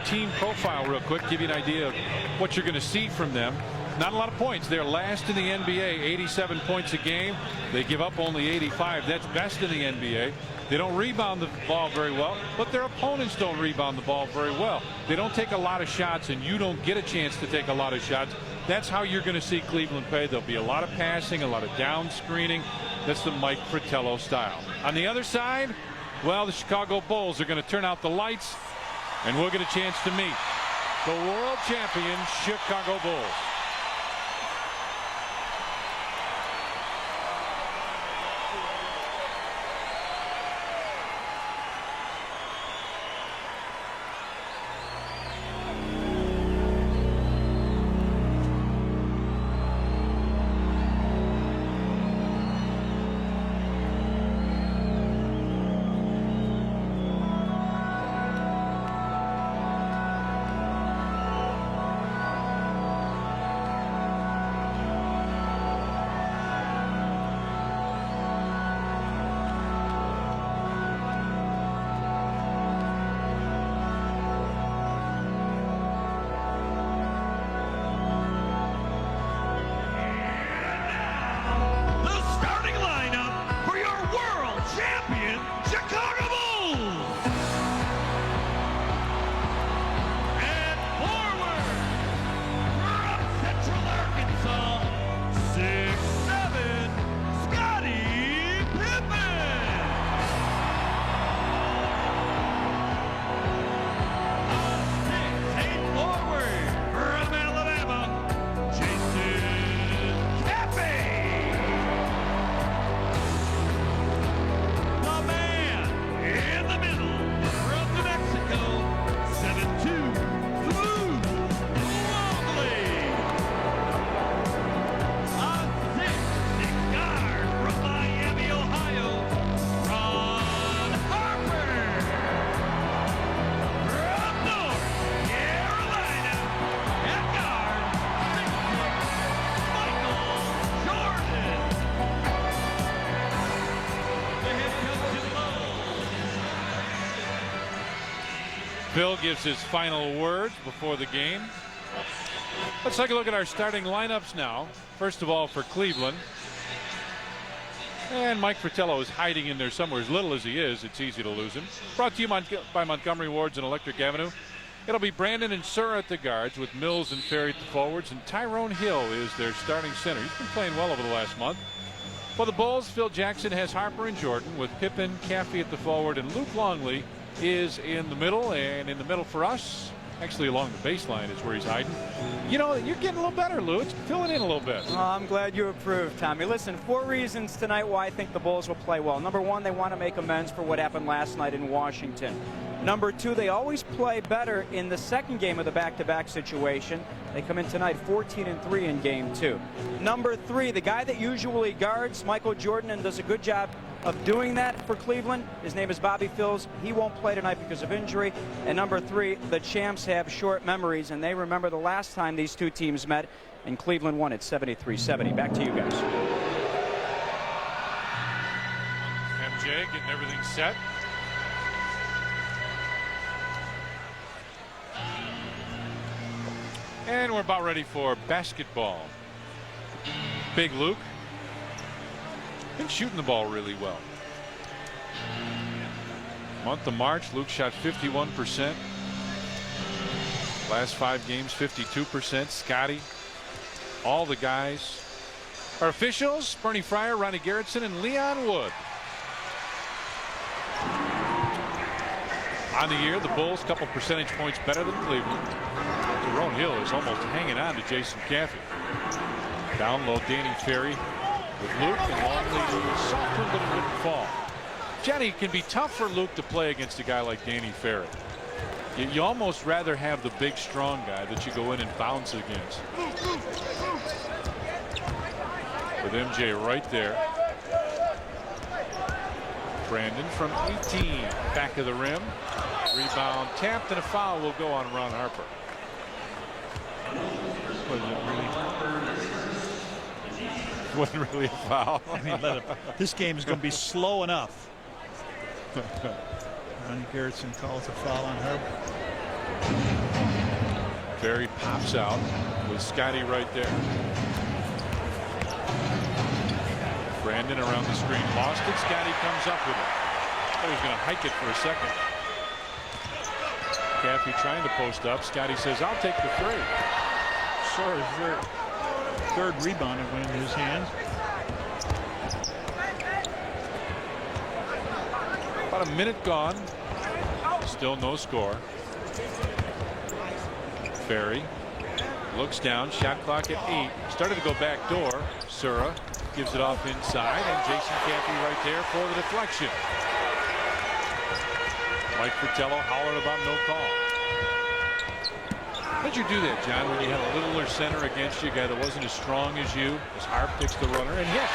team profile real quick, give you an idea of what you're going to see from them. Not a lot of points. They're last in the NBA, 87 points a game. They give up only 85. That's best in the NBA. They don't rebound the ball very well, but their opponents don't rebound the ball very well. They don't take a lot of shots, and you don't get a chance to take a lot of shots. That's how you're going to see Cleveland play. There'll be a lot of passing, a lot of down screening. That's the Mike Fratello style. On the other side, well, the Chicago Bulls are going to turn out the lights, and we'll get a chance to meet the world champion Chicago Bulls. Phil gives his final words before the game. Let's take a look at our starting lineups now. First of all, for Cleveland. And Mike Fratello is hiding in there somewhere. As little as he is, it's easy to lose him. Brought to you by Montgomery Wards and Electric Avenue. It'll be Brandon and Sura at the guards, with Mills and Ferry at the forwards, and Tyrone Hill is their starting center. He's been playing well over the last month. For the Bulls, Phil Jackson has Harper and Jordan, with Pippen, Caffey at the forward, and Luke Longley is in the middle. And in the middle for us, actually along the baseline, is where he's hiding. You know, you're getting a little better, Lou. It's filling in a little bit. Oh, I'm glad you approve, Tommy. Listen, 4 reasons tonight why I think the Bulls will play well. Number 1, they want to make amends for what happened last night in Washington. Number 2, they always play better in the second game of the back-to-back situation. They come in tonight 14-3 in game 2. Number 3, the guy that usually guards Michael Jordan and does a good job of doing that for Cleveland, his name is Bobby Phills. He won't play tonight because of injury. And number 3, the champs have short memories, and they remember the last time these two teams met, and Cleveland won at 73-70. Back to you guys. MJ getting everything set. And we're about ready for basketball. Big Luke been shooting the ball really well. Month of March, Luke shot 51%. Last 5 games, 52%. Scotty, all the guys. Our officials, Bernie Fryer, Ronnie Garrettson, and Leon Wood. On the year, the Bulls, couple percentage points better than Cleveland. Tyrone Hill is almost hanging on to Jason Caffey. Down low, Danny Ferry with Luke, and Longley softer, but it wouldn't fall. Johnny, it can be tough for Luke to play against a guy like Danny Ferry. You almost rather have the big, strong guy that you go in and bounce against. With MJ right there. Brandon from 18, back of the rim. Rebound tapped, and a foul will go on Ron Harper. Was it really? Wasn't really a foul. I mean, this game is going to be slow enough. Ronnie Garrettson calls a foul on Harper. Barry pops out with Scotty right there. Brandon around the screen, lost it. Scotty comes up with it. Thought he was going to hike it for a second. Caffey trying to post up. Scotty says, "I'll take the three." Sora's third rebound went into his hands. About a minute gone. Still no score. Ferry looks down. Shot clock at 8. Started to go back door. Sura gives it off inside, and Jason Caffey right there for the deflection. Mike Fratello hollering about no call. How'd you do that, John, when you had a littler center against you, a guy that wasn't as strong as you, as Harp picks the runner and hits?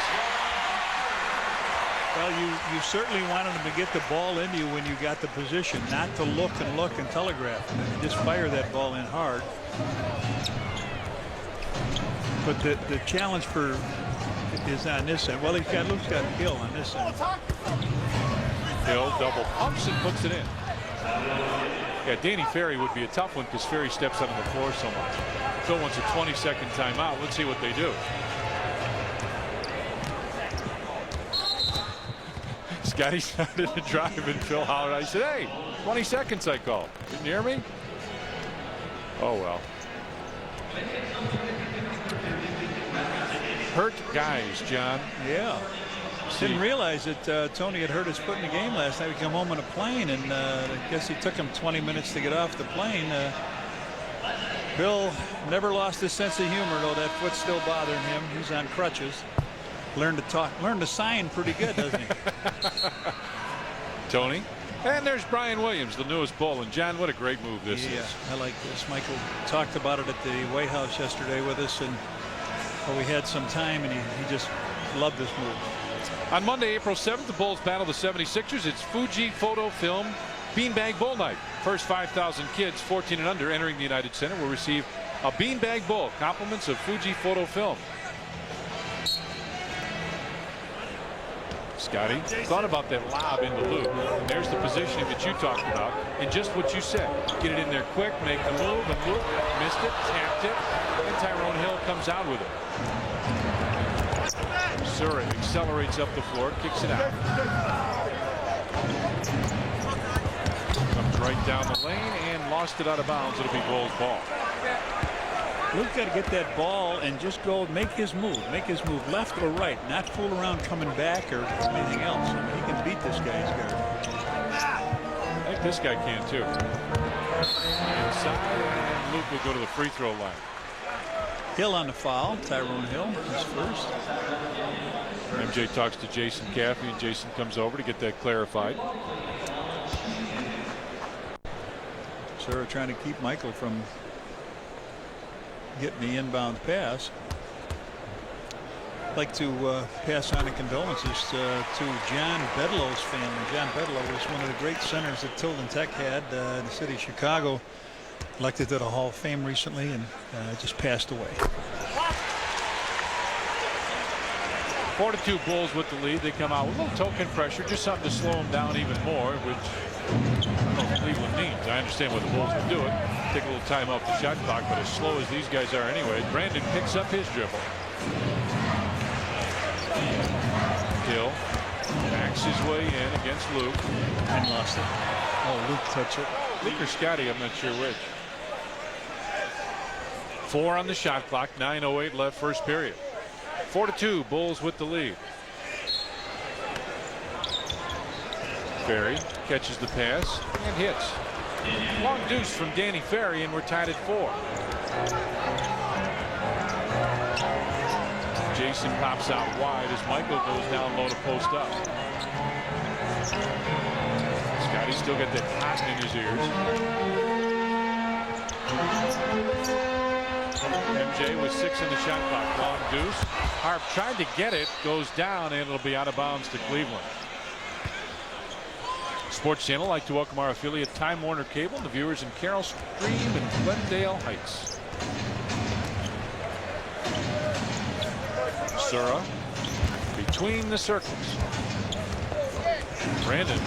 Well, you certainly wanted him to get the ball into you when you got the position, not to look and telegraph, and just fire that ball in hard. But the challenge is on this end. Well, Luke's got Hill on this end. Hill double pumps and puts it in. Yeah, Danny Ferry would be a tough one because Ferry steps out on the floor so much. Phil wants a 20-second timeout. Let's see what they do. Scotty started to drive and Phil hollered. I said, "Hey, 20 seconds I called. Didn't you hear me?" Oh well. Hurt guys, John. Yeah. Didn't realize that Tony had hurt his foot in the game last night. He came home on a plane, and I guess he took him 20 minutes to get off the plane. Bill never lost his sense of humor, though that foot's still bothering him. He's on crutches. Learned to sign pretty good, doesn't he? Tony. And there's Brian Williams, the newest Bull. And John, what a great move this is. I like this. Michael talked about it at the White House yesterday with us, and we had some time, and he just loved this move. On Monday, April 7th, the Bulls battle the 76ers. It's Fuji Photo Film Beanbag Bowl Night. First 5,000 kids 14 and under entering the United Center will receive a beanbag bowl. Compliments of Fuji Photo Film. Scotty thought about that lob in the loop. And there's the positioning that you talked about. And just what you said. Get it in there quick, make the move, and loop. Missed it, tapped it, and Tyrone Hill comes out with it. Sura accelerates up the floor, kicks it out. Comes right down the lane and lost it out of bounds. It'll be Bulls ball. Luke's got to get that ball and just go make his move. Make his move left or right. Not fool around coming back or anything else. I mean, he can beat this guy's guard. I think this guy can too. Inside, and Luke will go to the free throw line. Hill on the foul. Tyrone Hill is first. MJ talks to Jason Caffey, and Jason comes over to get that clarified. Sura trying to keep Michael from getting the inbound pass. I'd like to pass on the condolences to John Bedlow's family. John Bedlow was one of the great centers that Tilden Tech had in the city of Chicago. Elected to the Hall of Fame recently and just passed away. 4-2 Bulls with the lead. They come out with a little token pressure, just something to slow them down even more, which I don't know what Cleveland needs. I understand why the Bulls would do it. Take a little time off the shot clock, but as slow as these guys are anyway, Brandon picks up his dribble. Hill backs his way in against Luke. And lost it. Oh, Luke touched it. Luke or Scotty, I'm not sure which. 4 on the shot clock, 9:08 left first period. 4-2 Bulls with the lead. Ferry catches the pass and hits. Long deuce from Danny Ferry, and we're tied at 4. Jason pops out wide as Michael goes down low to post up. Scotty's still got that cotton in his ears. MJ with 6 in the shot clock. Long deuce. Harp tried to get it, goes down, and it'll be out of bounds to Cleveland. Sports Channel like to welcome our affiliate Time Warner Cable and the viewers in Carroll Stream and Glendale Heights. Sura between the circles. Brandon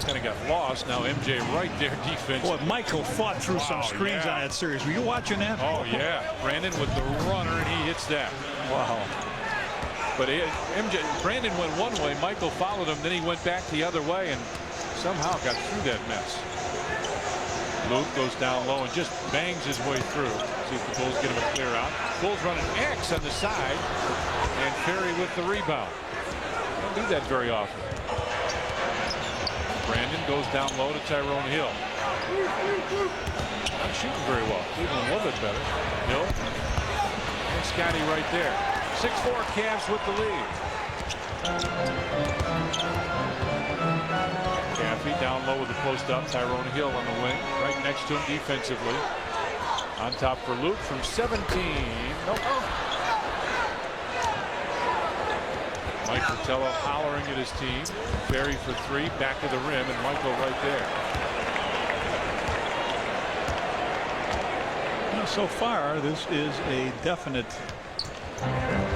kind of got lost. Now MJ right there defense. Boy, Michael fought through some screens on that series. Were you watching that? Oh yeah, Brandon with the runner, and he hits that. Wow. But Brandon went one way, Michael followed him, then he went back the other way and somehow got through that mess. Luke goes down low and just bangs his way through. See if the Bulls get him a clear out. Bulls running X on the side, and Ferry with the rebound. Don't do that very often. Brandon goes down low to Tyrone Hill. Not shooting very well. Cleveland a little bit better. Hill and Scotty right there. 6-4 Cavs with the lead. Caffey down low with the post up. Tyrone Hill on the wing, right next to him defensively. On top for Luke from 17. Nope. Mike Fratello hollering at his team. Ferry for three, back of the rim, and Michael right there. Well, so far, this is a definite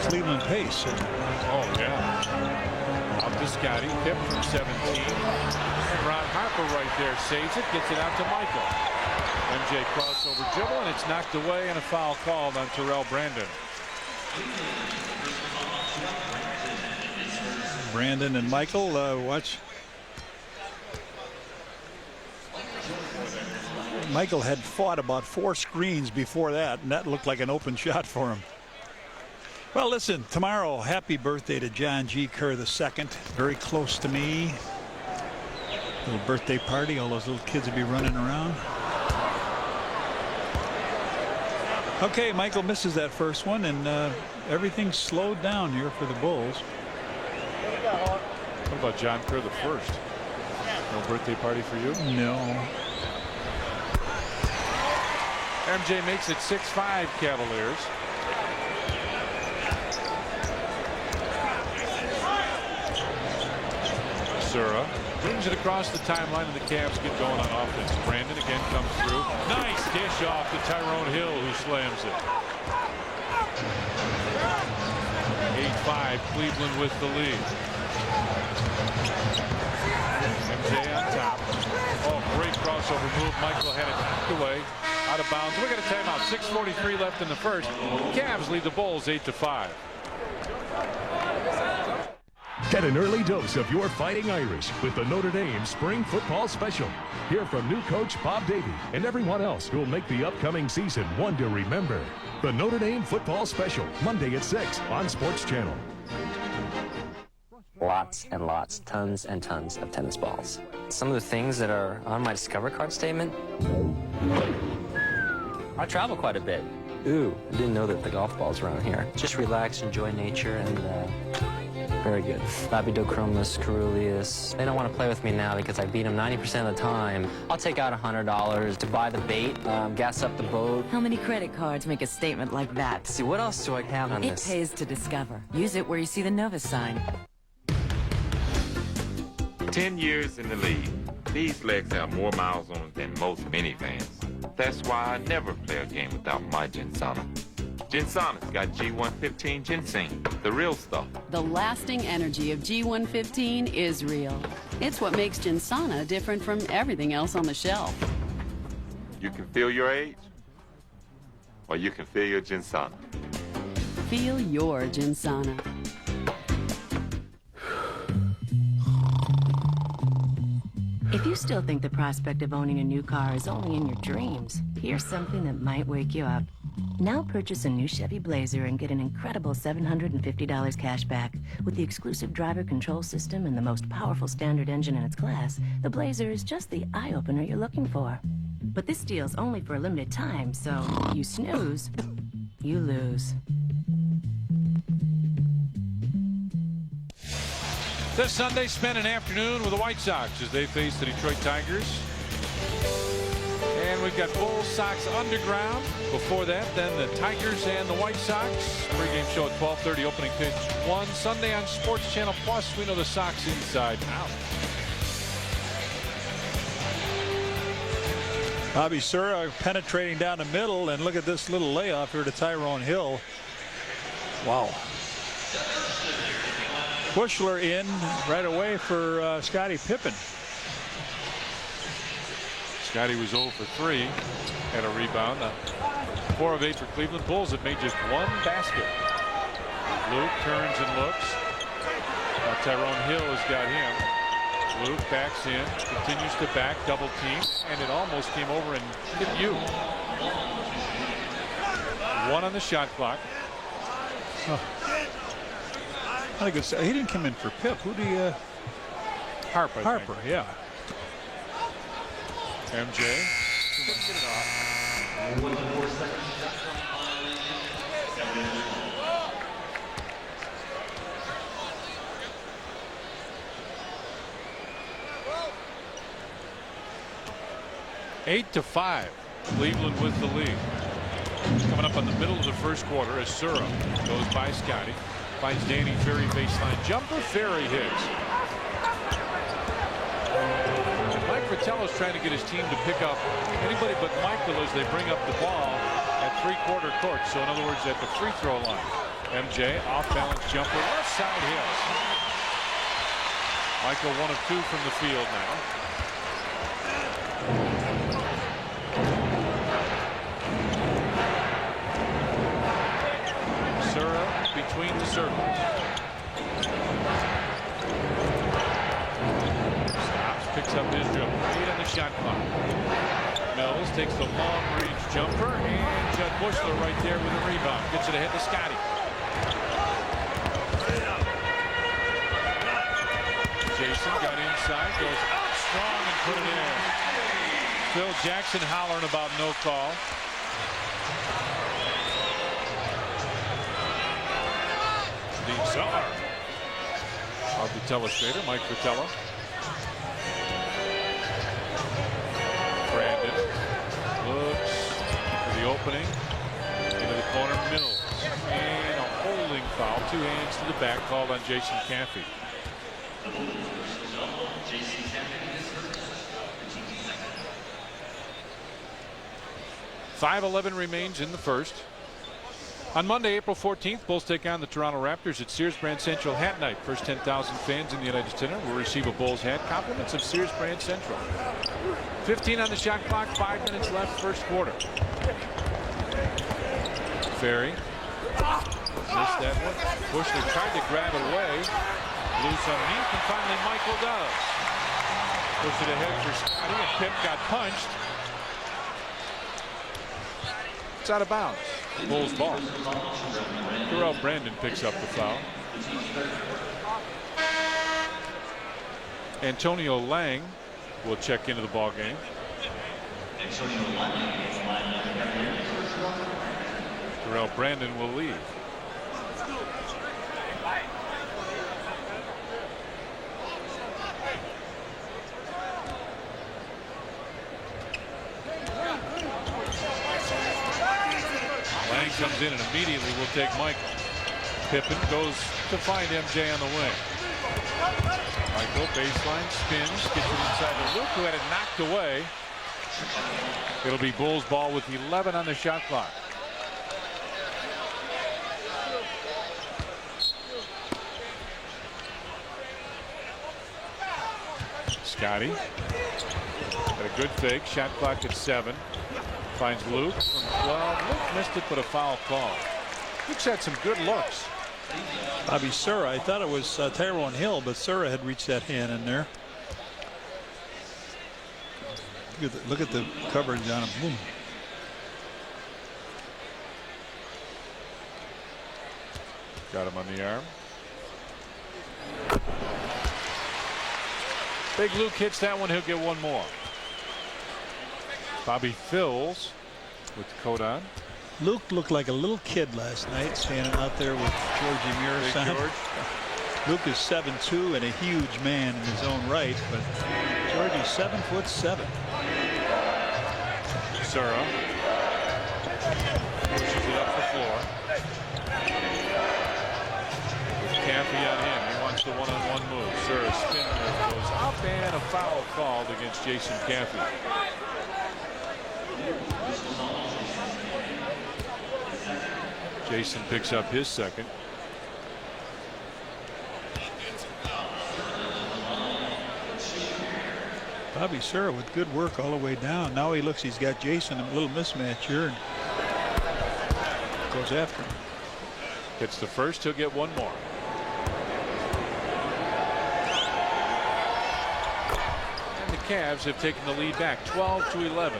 Cleveland pace. Oh yeah. Out to Scotty. Pip from 17. And Ron Harper right there saves it, gets it out to Michael. MJ crossover dribble, and it's knocked away, and a foul called on Terrell Brandon. Brandon and Michael, watch. Michael had fought about 4 screens before that, and that looked like an open shot for him. Well, listen, tomorrow, happy birthday to John G. Kerr II. Very close to me. Little birthday party, all those little kids will be running around. Okay, Michael misses that first one, and everything slowed down here for the Bulls. What about John Kerr the first? No birthday party for you? No. MJ makes it 6-5 Cavaliers. Sura brings it across the timeline, and the Cavs get going on offense. Brandon again comes through. Nice dish off to Tyrone Hill, who slams it. 8-5 Cleveland with the lead. MJ on top. Oh, great crossover move. Michael had it knocked away. Out of bounds. We got a timeout. 6:43 left in the first. Cavs lead the Bulls 8-5. Get an early dose of your Fighting Irish with the Notre Dame Spring Football Special. Hear from new coach Bob Davie and everyone else who will make the upcoming season one to remember. The Notre Dame Football Special, Monday at 6 on Sports Channel. Lots and lots, tons and tons of tennis balls. Some of the things that are on my Discover card statement. I travel quite a bit. Ooh, I didn't know that the golf balls around here. Just relax, enjoy nature, and very good. Labidochromis, Carulius. They don't want to play with me now because I beat them 90% of the time. I'll take out $100 to buy the bait, gas up the boat. How many credit cards make a statement like that? Let's see, what else do I have on this? It pays to Discover. Use it where you see the Nova sign. 10 years in the league. These legs have more miles on them than most minivans. That's why I never play a game without my Ginsana. Ginsana's got G115 ginseng, the real stuff. The lasting energy of G115 is real. It's what makes Ginsana different from everything else on the shelf. You can feel your age, or you can feel your Ginsana. Feel your Ginsana. If you still think the prospect of owning a new car is only in your dreams, here's something that might wake you up. Now purchase a new Chevy Blazer and get an incredible $750 cash back. With the exclusive driver control system and the most powerful standard engine in its class, the Blazer is just the eye-opener you're looking for. But this deal's only for a limited time, so you snooze, you lose. This Sunday, spent an afternoon with the White Sox as they face the Detroit Tigers. And we've got Bulls Sox Underground. Before that, then the Tigers and the White Sox. Pre-game show at 12:30, opening pitch 1. Sunday on Sports Channel Plus, we know the Sox inside out. Bobby Sura penetrating down the middle, and look at this little layoff here to Tyrone Hill. Wow. Bushler in right away for Scottie Pippen. Scottie was 0 for 3. Had a rebound. 4 of 8 for Cleveland. Bulls have made just 1 basket. Luke turns and looks. Now Tyrone Hill has got him. Luke backs in, continues to back, double team, and it almost came over and hit you. 1 on the shot clock. Not a good. He didn't come in for Pip. Who do you? Harper. Harper, yeah. MJ. Couldn't get it off. 8-5. Cleveland with the lead. Coming up on the middle of the first quarter as Sura goes by Scottie. Finds Danny Ferry baseline jumper. Ferry hits. Mike Fratello's trying to get his team to pick up anybody but Michael as they bring up the ball at 3/4 court. So in other words, at the free throw line. MJ off balance jumper. Left side hits. Michael 1 of 2 from the field now. Sura between the circles. Stops, picks up his dribble. 8 on the shot clock. Mills takes the long range jumper, and Judd Bushler right there with a rebound. Gets it ahead to Scottie. Jason got inside, goes out strong and put it in. Phil Jackson hollering about no call. The czar of the telestrator, Mike Fratello. Brandon looks for the opening into the corner. Mills, and a holding foul. 2 hands to the back called on Jason Caffey. 5:11 remains in the first. On Monday, April 14th, Bulls take on the Toronto Raptors at Sears Brand Central Hat Night. First 10,000 fans in the United Center will receive a Bulls hat. Compliments of Sears Brand Central. 15 on the shot clock. 5 minutes left, first quarter. Ferry missed that one. Bushler tried to grab it away. Loose underneath, and finally Michael does. Push it ahead for Scottie, and Pip got punched. It's out of bounds. Bulls ball. Terrell Brandon picks up the foul. Antonio Lang will check into the ball game. Terrell Brandon will leave. Lang comes in and immediately will take Michael. Pippen goes to find MJ on the wing. Michael baseline spins, gets it inside to Luke, who had it knocked away. It'll be Bulls ball with 11 on the shot clock. Scottie got a good fake. Shot clock at 7. Finds Luke from 12. Luke missed it, but a foul call. Luke's had some good looks. Bobby Sura, I thought it was Tyrone Hill, but Sura had reached that hand in there. Look at the coverage on him. Boom. Got him on the arm. Big Luke hits that one. He'll get one more. Bobby Phils with the coat on. Luke looked like a little kid last night standing out there with Georgie Mirasan. George. Luke is 7'2" and a huge man in his own right, but Georgie's 7'7". Sura pushes it up the floor. With Caffey on him. He wants the one-on-one move. Sura spin move goes up, and a foul called against Jason Caffey. Jason picks up his second. Bobby Sura with good work all the way down. Now he looks, he's got Jason, a little mismatch here, and goes after him. Gets the first, he'll get one more. And the Cavs have taken the lead back 12-11.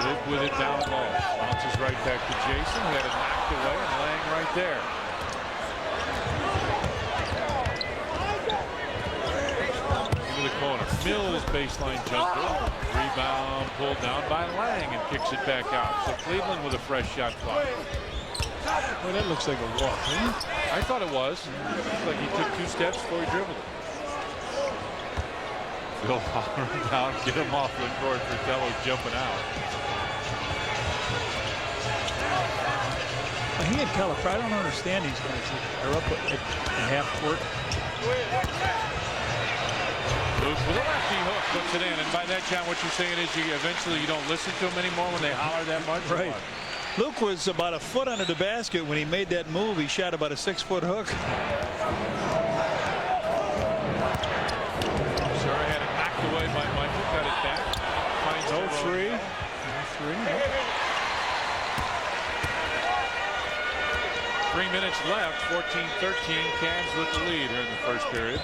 Luke with it down low. Bounces right back to Jason, who had it knocked away, and Lang right there. Into the corner. Mills baseline jumper. Rebound pulled down by Lang and kicks it back out. So Cleveland with a fresh shot clock. Well, that looks like a walk, doesn't it? I thought it was. It looked like he took 2 steps before he dribbled it. Phil hollering down, get him off the court. Fratello's jumping out. He and Calipari, I don't understand these guys. They're up at half court. Luke with a lefty hook puts it in, and by that, John, what you're saying is eventually you don't listen to them anymore when they holler that much. Right. Luke was about a foot under the basket when he made that move. He shot about a 6-foot hook. Sura had it knocked away by Michael, got it back. Finds No three. 3 minutes left, 14-13. Cavs with the lead here in the first period.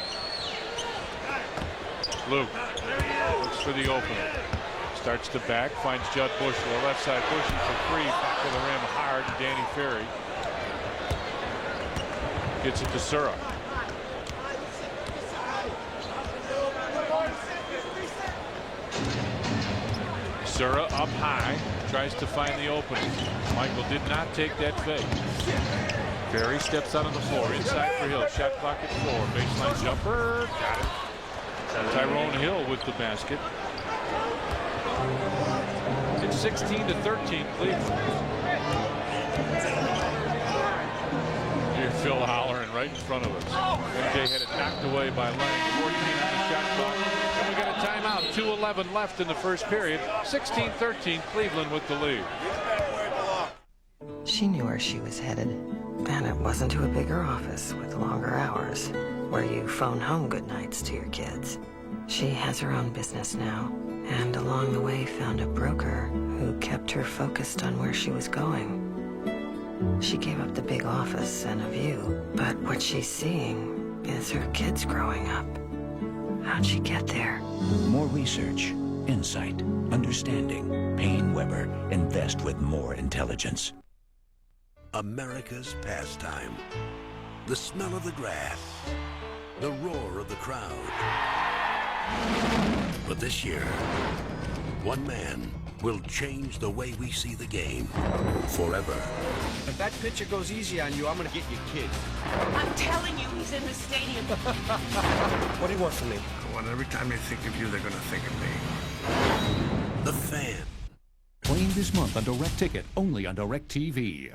Luke looks for the opener. Starts to back, finds Judd Bush to the left side. Bushy for 3, back to the rim hard, and Danny Ferry gets it to Sura. Sura up high, tries to find the opening. Michael did not take that fake. Ferry steps out on the floor, inside for Hill. Shot clock at 4. Baseline jumper, got it. Tyrone Hill with the basket. It's 16-13 Cleveland. Here's Phil hollering right in front of us. MJ had it knocked away by Lang. 14 on the shot clock. And we got a timeout. 2:11 left in the first period. 16-13 Cleveland with the lead. She knew where she was headed. And it wasn't to a bigger office with longer hours, where you phone home good nights to your kids. She has her own business now, and along the way found a broker who kept her focused on where she was going. She gave up the big office and a view, but what she's seeing is her kids growing up. How'd she get there? More research, insight, understanding. Payne Weber. Invest with more intelligence. America's pastime. The smell of the grass. The roar of the crowd. But this year, one man will change the way we see the game forever. If that pitcher goes easy on you, I'm going to get your kid. I'm telling you, he's in the stadium. What do you want from me? I want every time they think of you, they're going to think of me. The Fan. Playing this month on Direct Ticket, only on Direct TV.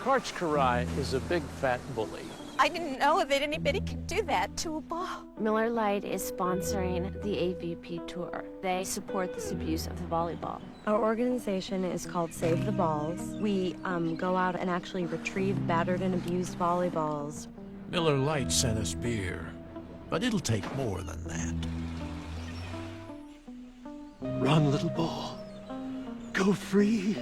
Karch Karai is a big fat bully. I didn't know that anybody could do that to a ball. Miller Lite is sponsoring the AVP Tour. They support this abuse of the volleyball. Our organization is called Save the Balls. We go out and actually retrieve battered and abused volleyballs. Miller Lite sent us beer, but it'll take more than that. Run, little ball. Go free.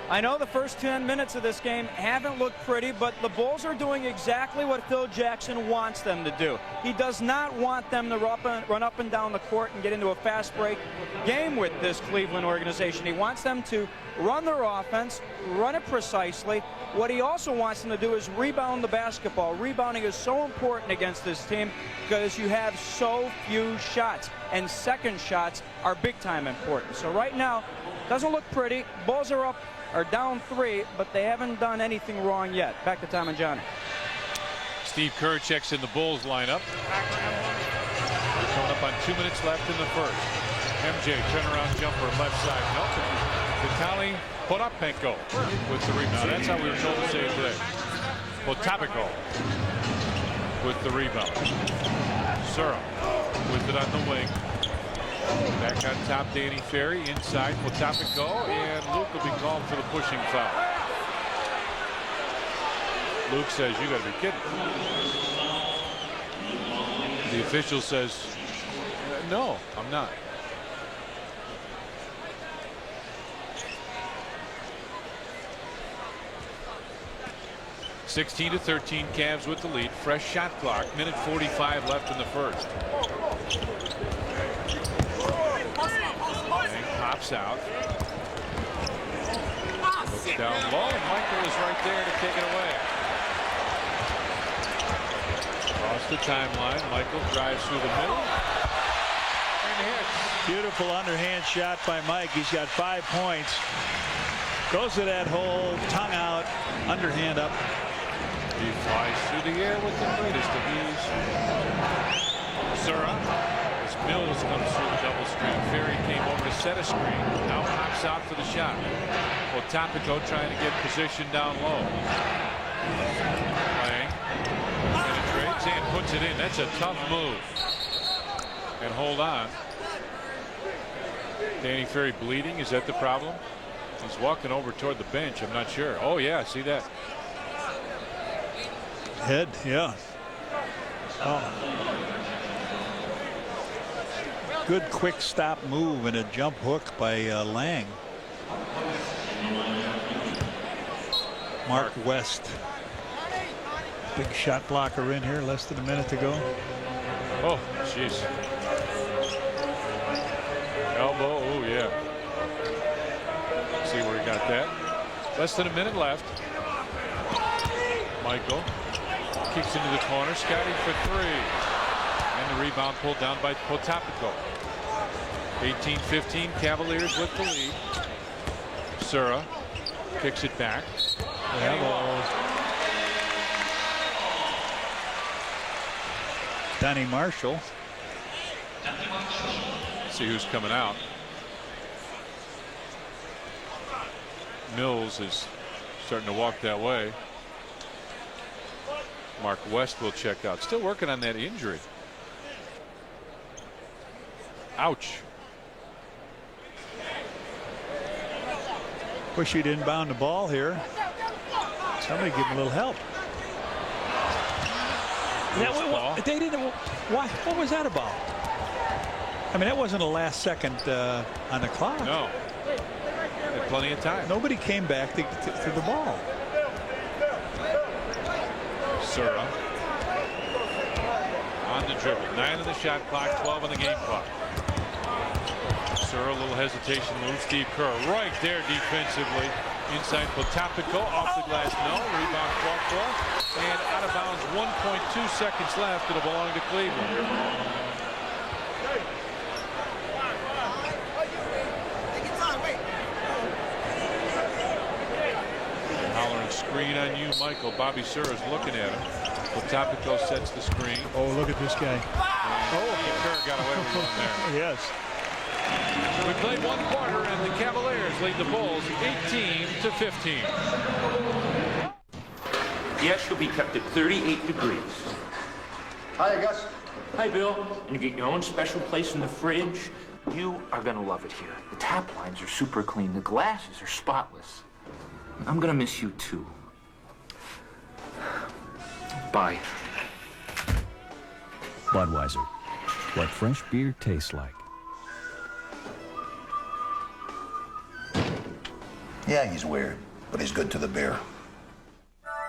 I know the first 10 minutes of this game haven't looked pretty, but the Bulls are doing exactly what Phil Jackson wants them to do. He does not want them to run up and down the court and get into a fast break game with this Cleveland organization. He wants them to run their offense, run it precisely. What he also wants them to do is rebound the basketball. Rebounding is so important against this team because you have so few shots, and second shots are big time important. So right now, doesn't look pretty. Bulls are down 3, but they haven't done anything wrong yet. Back to Tom and Johnny. Steve Kerr checks in the Bulls lineup. We're coming up on 2 minutes left in the first. MJ turnaround jumper left side. Nope. Vitaly Potapenko with the rebound. That's how we were told to say it today. Potapenko. with the rebound. Sura with it on the wing. Back on top, Danny Ferry. Inside, Potapico, and Luke will be called for the pushing foul. Luke says, you got to be kidding. The official says, no, I'm not. (16-13) Cavs with the lead. Fresh shot clock. Minute 45 left in the first. Lang pops out. Looks down low. Michael is right there to take it away. Across the timeline. Michael drives through the middle. And hits. Beautiful underhand shot by Mike. He's got 5 points. Goes to that hole. Tongue out. Underhand up. He flies through the air with the greatest of ease. Sura, as Mills comes through the double screen. Ferry came over to set a screen. Now pops out for the shot. Potapico trying to get position down low. Lang penetrates and puts it in. That's a tough move. And hold on. Danny Ferry bleeding. Is that the problem? He's walking over toward the bench. I'm not sure. Oh, yeah, see that. Head, yeah. Oh. Good quick stop move and a jump hook by Lang. Mark West. Big shot blocker in here, less than a minute to go. Oh, jeez. Elbow, oh, yeah. See where he got that. Less than a minute left. Michael kicks into the corner. Scotty for 3. And the rebound pulled down by Potapico. 18-15 Cavaliers with the lead. Sura kicks it back. Donnie Marshall. See who's coming out. Mills is starting to walk that way. Mark West will check out. Still working on that injury. Ouch. Wish he'd inbound the ball here. Somebody give him a little help. They didn't. Why? What was that about? I mean, that wasn't a last second on the clock. No. Had plenty of time. Nobody came back to the ball. Sura on the dribble. 9 on the shot clock, 12 on the game clock. Sura, a little hesitation move. Steve Kerr right there defensively. Inside Potapico, off the glass, no. Rebound fought for. And out of bounds, 1.2 seconds left. It'll belong to Cleveland. Hollering screen on you, Michael. Bobby Sura's looking at him. Potapico sets the screen. Oh, look at this guy. Oh, Kerr got away with one there. Yes. We played 1 quarter, and the Cavaliers lead the Bulls 18-15. The ice will be kept at 38 degrees. Hi, Gus. Hi, Bill. And you get your own special place in the fridge. You are going to love it here. The tap lines are super clean. The glasses are spotless. I'm going to miss you, too. Bye. Budweiser. What fresh beer tastes like. Yeah, he's weird, but he's good to the beer.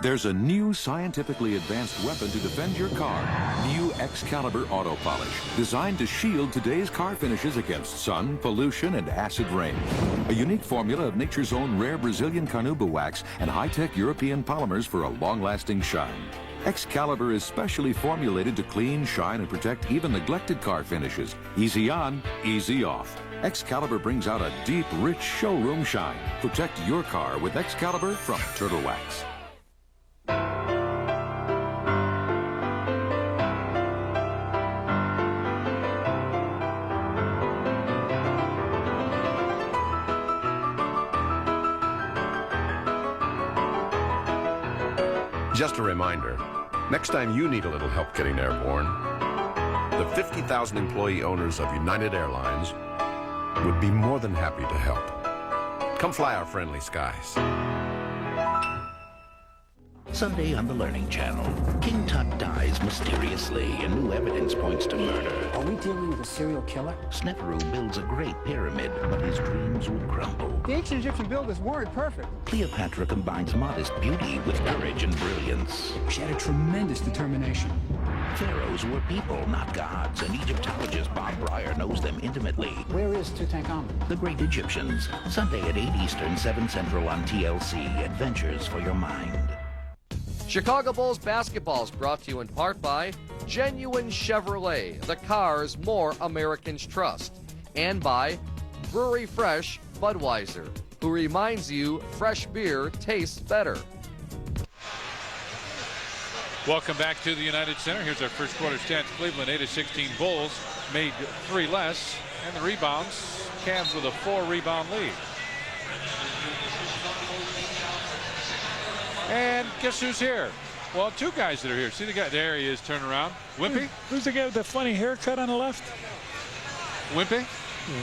There's a new scientifically advanced weapon to defend your car. New Excalibur Auto Polish, designed to shield today's car finishes against sun, pollution, and acid rain. A unique formula of nature's own rare Brazilian carnauba wax and high-tech European polymers for a long-lasting shine. Excalibur is specially formulated to clean, shine, and protect even neglected car finishes. Easy on, easy off. Excalibur brings out a deep, rich showroom shine. Protect your car with Excalibur from Turtle Wax. Just a reminder, Next time you need a little help getting airborne, the 50,000 employee owners of United Airlines would be more than happy to help. Come fly our friendly skies. Sunday on the Learning Channel. King Tut dies mysteriously and new evidence points to murder. Are we dealing with a serial killer? Sneferu builds a great pyramid, but his dreams will crumble. The ancient Egyptian builders weren't perfect. Cleopatra combines modest beauty with courage and brilliance. She had a tremendous determination. Pharaohs were people, not gods, and Egyptologist Bob Breyer knows them intimately. Where is Tutankhamun? The Great Egyptians. Sunday at 8 Eastern, 7 Central on TLC. Adventures for your mind. Chicago Bulls basketball is brought to you in part by Genuine Chevrolet, the cars more Americans trust, and by Brewery Fresh Budweiser, who reminds you fresh beer tastes better. Welcome back to the United Center. Here's our first quarter stats. Cleveland 8-16 Bulls made 3 less, and the rebounds. Cavs with a 4-rebound lead. And guess who's here? Well, 2 guys that are here. See the guy? There he is. Turn around. Wimpy? Who's the guy with the funny haircut on the left? Wimpy?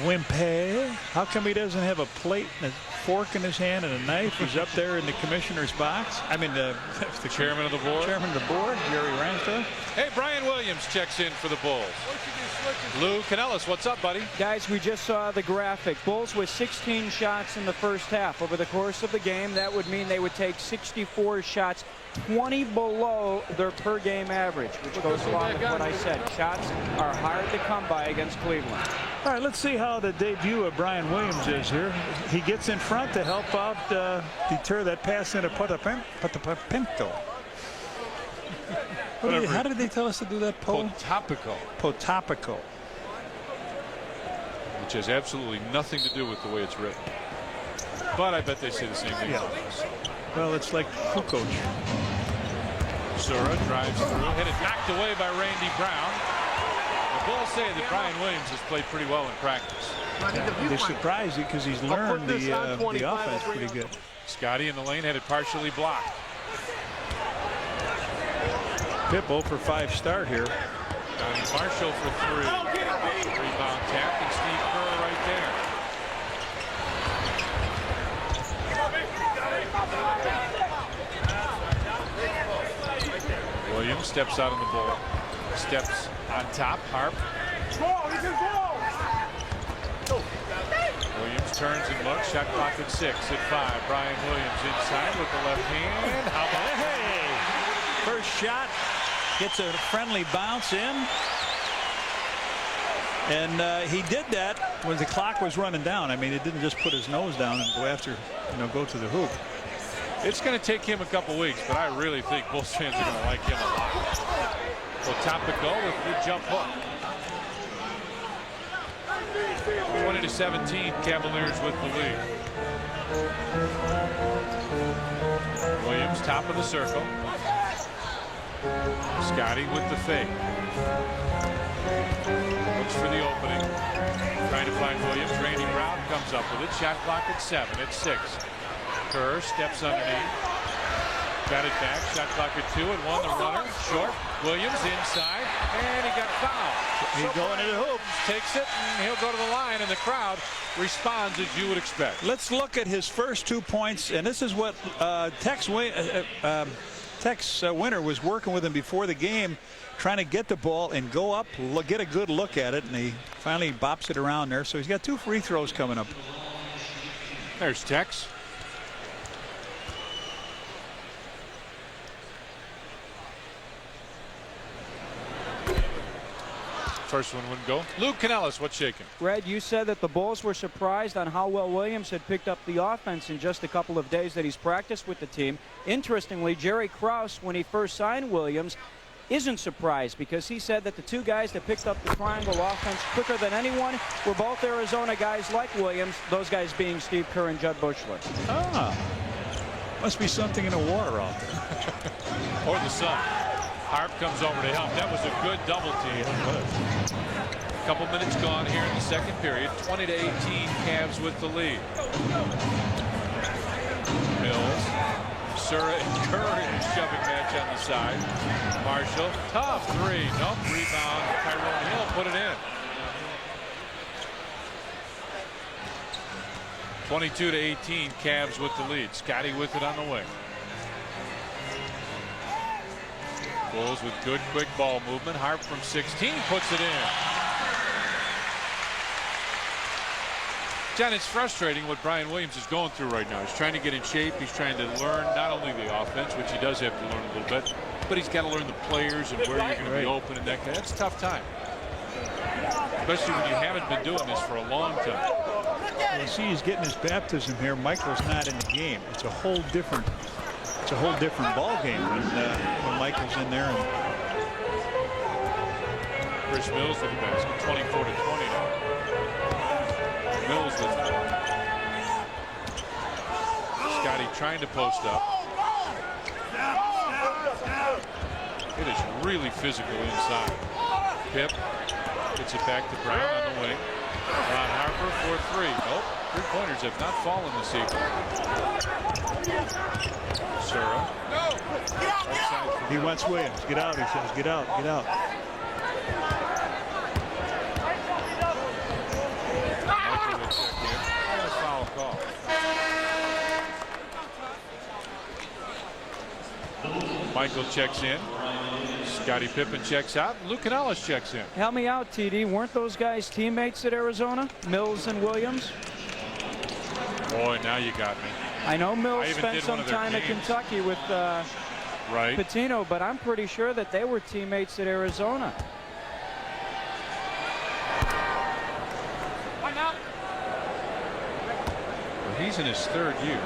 Wimpy. How come he doesn't have a plate and a fork in his hand and a knife? He's up there in the commissioner's box. I mean, the chairman of the board. Chairman of the board, Jerry Ransdale. Hey, Brian Williams checks in for the Bulls. Lou Canellis, what's up, buddy? Guys, we just saw the graphic. Bulls with 16 shots in the first half. Over the course of the game, that would mean they would take 64 shots, 20 below their per-game average, which goes along with what I said. Shots are hard to come by against Cleveland. All right, let's see how the debut of Brian Williams is here. He gets in front to help out deter that pass into Potapinto. How did they tell us to do that? Potapico. Potapico. Which has absolutely nothing to do with the way it's written. But I bet they say the same thing. Yeah. Well, it's like Kukoc. Sura drives through, hit it knocked away by Randy Brown. The Bulls say that Brian Williams has played pretty well in practice. Yeah, they're surprised because he's learned the offense pretty good. Scotty in the lane had it partially blocked. Pippo for 5 start here. Donnie Marshall for 3. Rebound tap and Steve Kerr right there. Williams steps out on the ball. Steps on top. Harp. Williams turns and looks. Shot clock at 6 at 5. Brian Williams inside with the left hand. How about it? Hey! First shot. Gets a friendly bounce in. And he did that when the clock was running down. I mean, he didn't just put his nose down and go after, go to the hoop. It's going to take him a couple weeks, but I really think Bulls fans are going to like him a lot. Well, Topico with the jump hook. 20-17, Cavaliers with the lead. Williams, top of the circle. Scotty with the fake. Looks for the opening. Trying to find Williams. Randy Brown comes up with it. Shot clock at 7. It's 6. Kerr steps underneath. Got it back. Shot clock at 2 and 1. The runner short. Williams inside. And he got fouled. He's going into the hoop. Takes it and he'll go to the line and the crowd responds as you would expect. Let's look at his first 2 points. And this is what Tex Winter was working with him before the game, trying to get the ball and go up, get a good look at it, and he finally bops it around there. So he's got 2 free throws coming up. There's Tex. First one wouldn't go. Luke Canellis, what's shaking? Red, you said that the Bulls were surprised on how well Williams had picked up the offense in just a couple of days that he's practiced with the team. Interestingly, Jerry Krause, when he first signed Williams, isn't surprised because he said that the 2 guys that picked up the triangle offense quicker than anyone were both Arizona guys like Williams, those guys being Steve Kerr and Judd Bushler. Ah, must be something in the water out there. Or the sun. Harp comes over to help. That was a good double team. A couple minutes gone here in the second period. 20-18, Cavs with the lead. Mills Sura and Kerr in a shoving match on the side. Marshall, tough three. Nope, rebound. Tyrone Hill put it in. 22-18, Cavs with the lead. Scotty with it on the wing. Bulls with good quick ball movement. Harp from 16 puts it in. John, it's frustrating what Brian Williams is going through right now. He's trying to get in shape. He's trying to learn not only the offense, which he does have to learn a little bit, but he's got to learn the players and where you're going to be open and that kind of. That's a tough time, especially when you haven't been doing this for a long time. Well, you see, he's getting his baptism here. Michael's not in the game. It's a whole different ball game when Michael's in there. And Chris Mills with the basket, 24-20 now. Mills with it. Scotty trying to post up. It is really physical inside. Pip gets it back to Brown on the wing. Ron Harper for three. Nope. 3-pointers have not fallen this evening. Sura. He wants Williams. Get out, he says. Get out. Get out. Michael will check in. And a foul call. Michael checks in. Scottie Pippen checks out. Lou Canales checks in. Help me out, TD. Weren't those guys teammates at Arizona? Mills and Williams? Boy, now you got me. I know Mills spent some time at Kentucky with Pitino, but I'm pretty sure that they were teammates at Arizona. Well, he's in his third year.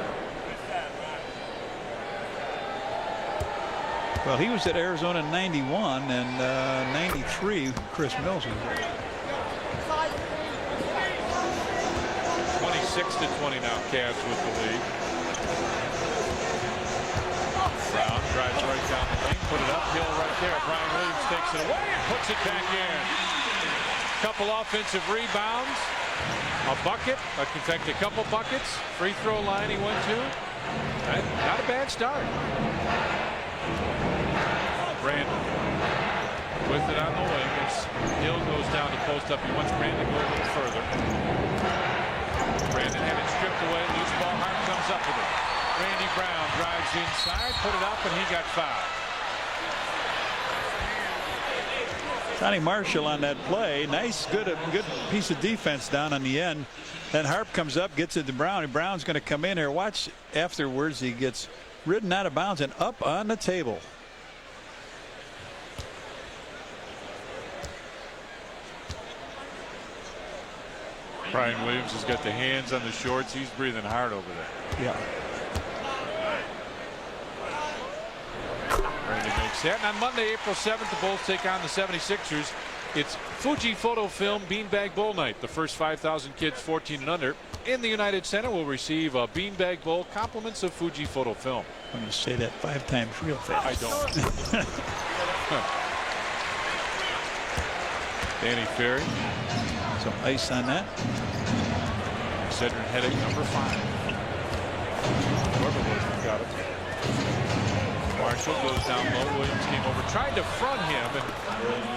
Well, he was at Arizona in '91 and '93. Chris Mills was there. 26-20 now. Cavs with the lead. Brown drives right down the lane. Put it up. Hill right there. Brian Williams takes it away and puts it back in. Couple offensive rebounds. A bucket. In fact, a couple buckets. Free throw line he went to. Not a bad start. Brandon with it on the wing as Hill goes down to post up. He wants Brandon to go a little further. Brandon had it stripped away. Loose ball. Hart comes up with it. Randy Brown drives inside, put it up, and he got fouled. Johnny Marshall on that play. Nice, good piece of defense down on the end. Then Harp comes up, gets it to Brown, and Brown's going to come in here. Watch afterwards. He gets ridden out of bounds and up on the table. Brian Williams has got the hands on the shorts. He's breathing hard over there. Yeah. Brandon makes that. And on Monday, April 7th, the Bulls take on the 76ers. It's Fuji Photo Film Beanbag Bowl night. The first 5,000 kids 14 and under in the United Center will receive a Beanbag Bowl, compliments of Fuji Photo Film. I'm going to say that 5 times real fast. I don't. Danny Ferry. Some ice on that. Cedric Headache, number 5. Whoever was got it. Marshall goes down low. Williams came over, tried to front him, and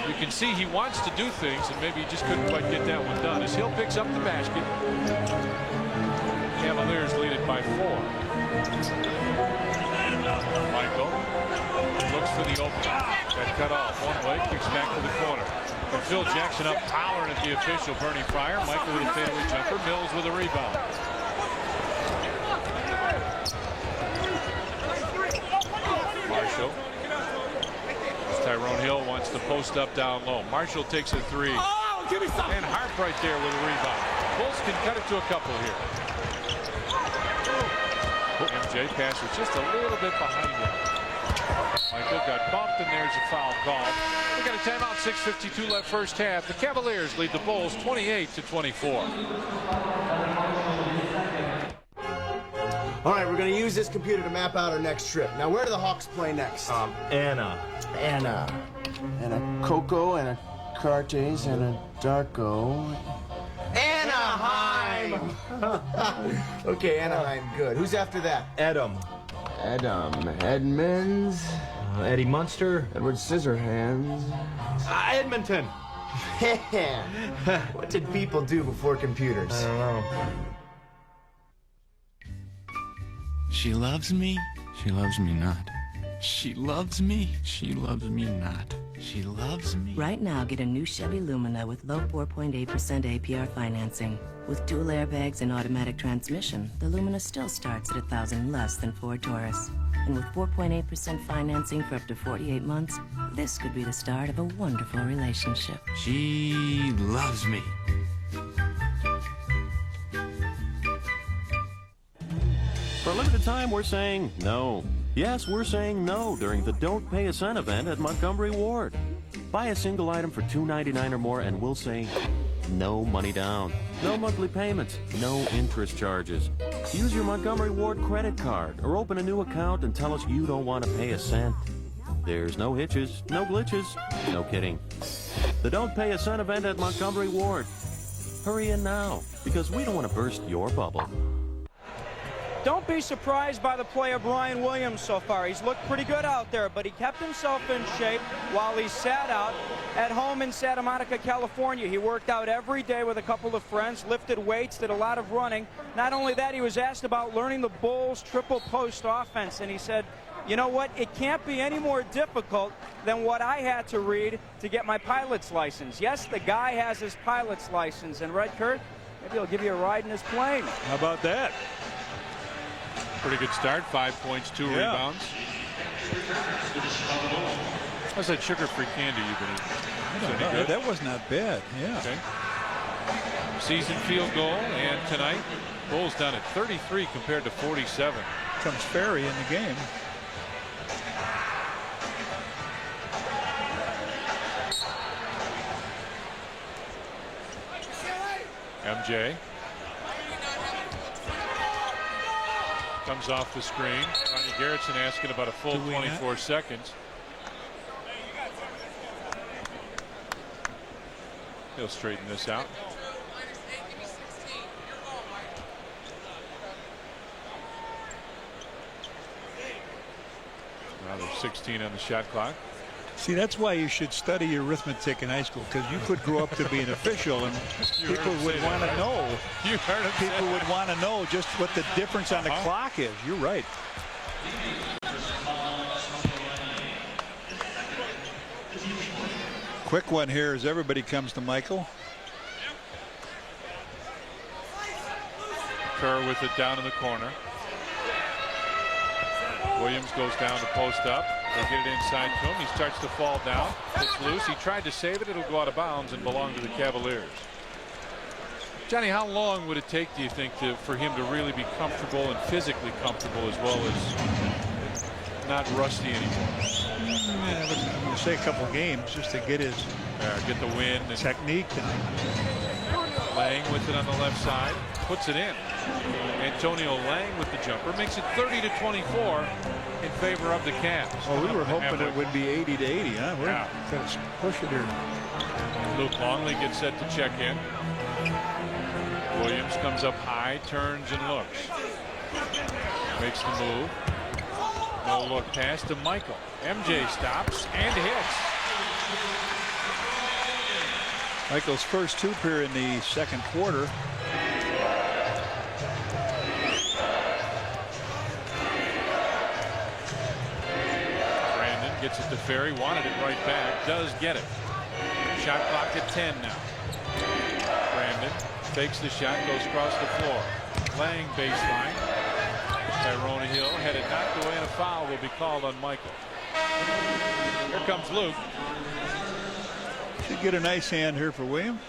you can see he wants to do things, and maybe he just couldn't quite get that one done. As Hill picks up the basket, Cavaliers lead it by 4. Michael looks for the opening. Got cut off one way, kicks back to the corner. And Phil Jackson up hollering at the official, Bernie Fryer. Michael with a fadeaway jumper. Mills with a rebound. Marshall. Tyrone Hill wants to post up down low. Marshall takes a 3. And Harp right there with a rebound. Bulls can cut it to a couple here. MJ pass was just a little bit behind him. Michael got bumped, and there's a foul call. We got a timeout, 6:52 left first half. The Cavaliers lead the Bulls 28-24. All right, we're going to use this computer to map out our next trip. Now, where do the Hawks play next? Anna. And a Coco, and a Cartes, and a Darko. Anaheim! Okay, Anaheim, good. Who's after that? Edam. Edmonds. Eddie Munster. Edward Scissorhands. Edmonton. What did people do before computers? I don't know. She loves me. She loves me not. She loves me. She loves me not. She loves me. Right now, get a new Chevy Lumina with low 4.8% APR financing. With dual airbags and automatic transmission, the Lumina still starts at $1,000 less than Ford Taurus. And with 4.8% financing for up to 48 months, this could be the start of a wonderful relationship. She loves me. For a limited time, we're saying no. Yes, we're saying no during the Don't Pay a Cent event at Montgomery Ward. Buy a single item for $2.99 or more and we'll say no money down, no monthly payments, no interest charges. Use your Montgomery Ward credit card or open a new account and tell us you don't want to pay a cent. There's no hitches, no glitches, no kidding. The Don't Pay a Cent event at Montgomery Ward. Hurry in now, because we don't want to burst your bubble. Don't be surprised by the play of Brian Williams so far. He's looked pretty good out there, but he kept himself in shape while he sat out at home in Santa Monica, California. He worked out every day with a couple of friends, lifted weights, did a lot of running. Not only that, he was asked about learning the Bulls' triple post offense, and he said, you know what, it can't be any more difficult than what I had to read to get my pilot's license. Yes, the guy has his pilot's license, and Red Kurt, maybe he'll give you a ride in his plane. How about that? Pretty good start. 5 points, 2 rebounds. How's that sugar-free candy you've been eating? That was not bad. Yeah. Okay. Season field goal, and tonight, Bulls down at 33 compared to 47. Comes Ferry in the game. MJ. Comes off the screen. Ronnie Garrettson asking about a full 24 seconds. He'll straighten this out. Now there's 16 on the shot clock. See, that's why you should study arithmetic in high school, because you could grow up to be an official and people would want to know. You heard him. People would want to know just what the difference on the clock is. You're right. Quick one here as everybody comes to Michael. Kerr with it down in the corner. Williams goes down to post up. They get it inside to him. He starts to fall down. It's loose. He tried to save it. It'll go out of bounds and belong to the Cavaliers. Johnny, how long would it take, do you think, for him to really be comfortable and physically comfortable as well as not rusty anymore? Yeah, I'm going to say a couple games just to get his get the win and technique. Lang with it on the left side, puts it in. Antonio Lang with the jumper makes it 30-24 in favor of the Cavs. Oh, we were hoping it would be 80-80, huh? We're going to push it here. Luke Longley gets set to check in. Williams comes up high, turns and looks. Makes the move. No look pass to Michael. MJ stops and hits. Michael's first two here in the second quarter. Brandon gets it to Ferry, wanted it right back, does get it. Shot clock at 10 now. Brandon fakes the shot, goes across the floor. Lang baseline. Tyrone Hill had it knocked away and a foul will be called on Michael. Here comes Luke. Should get a nice hand here for William.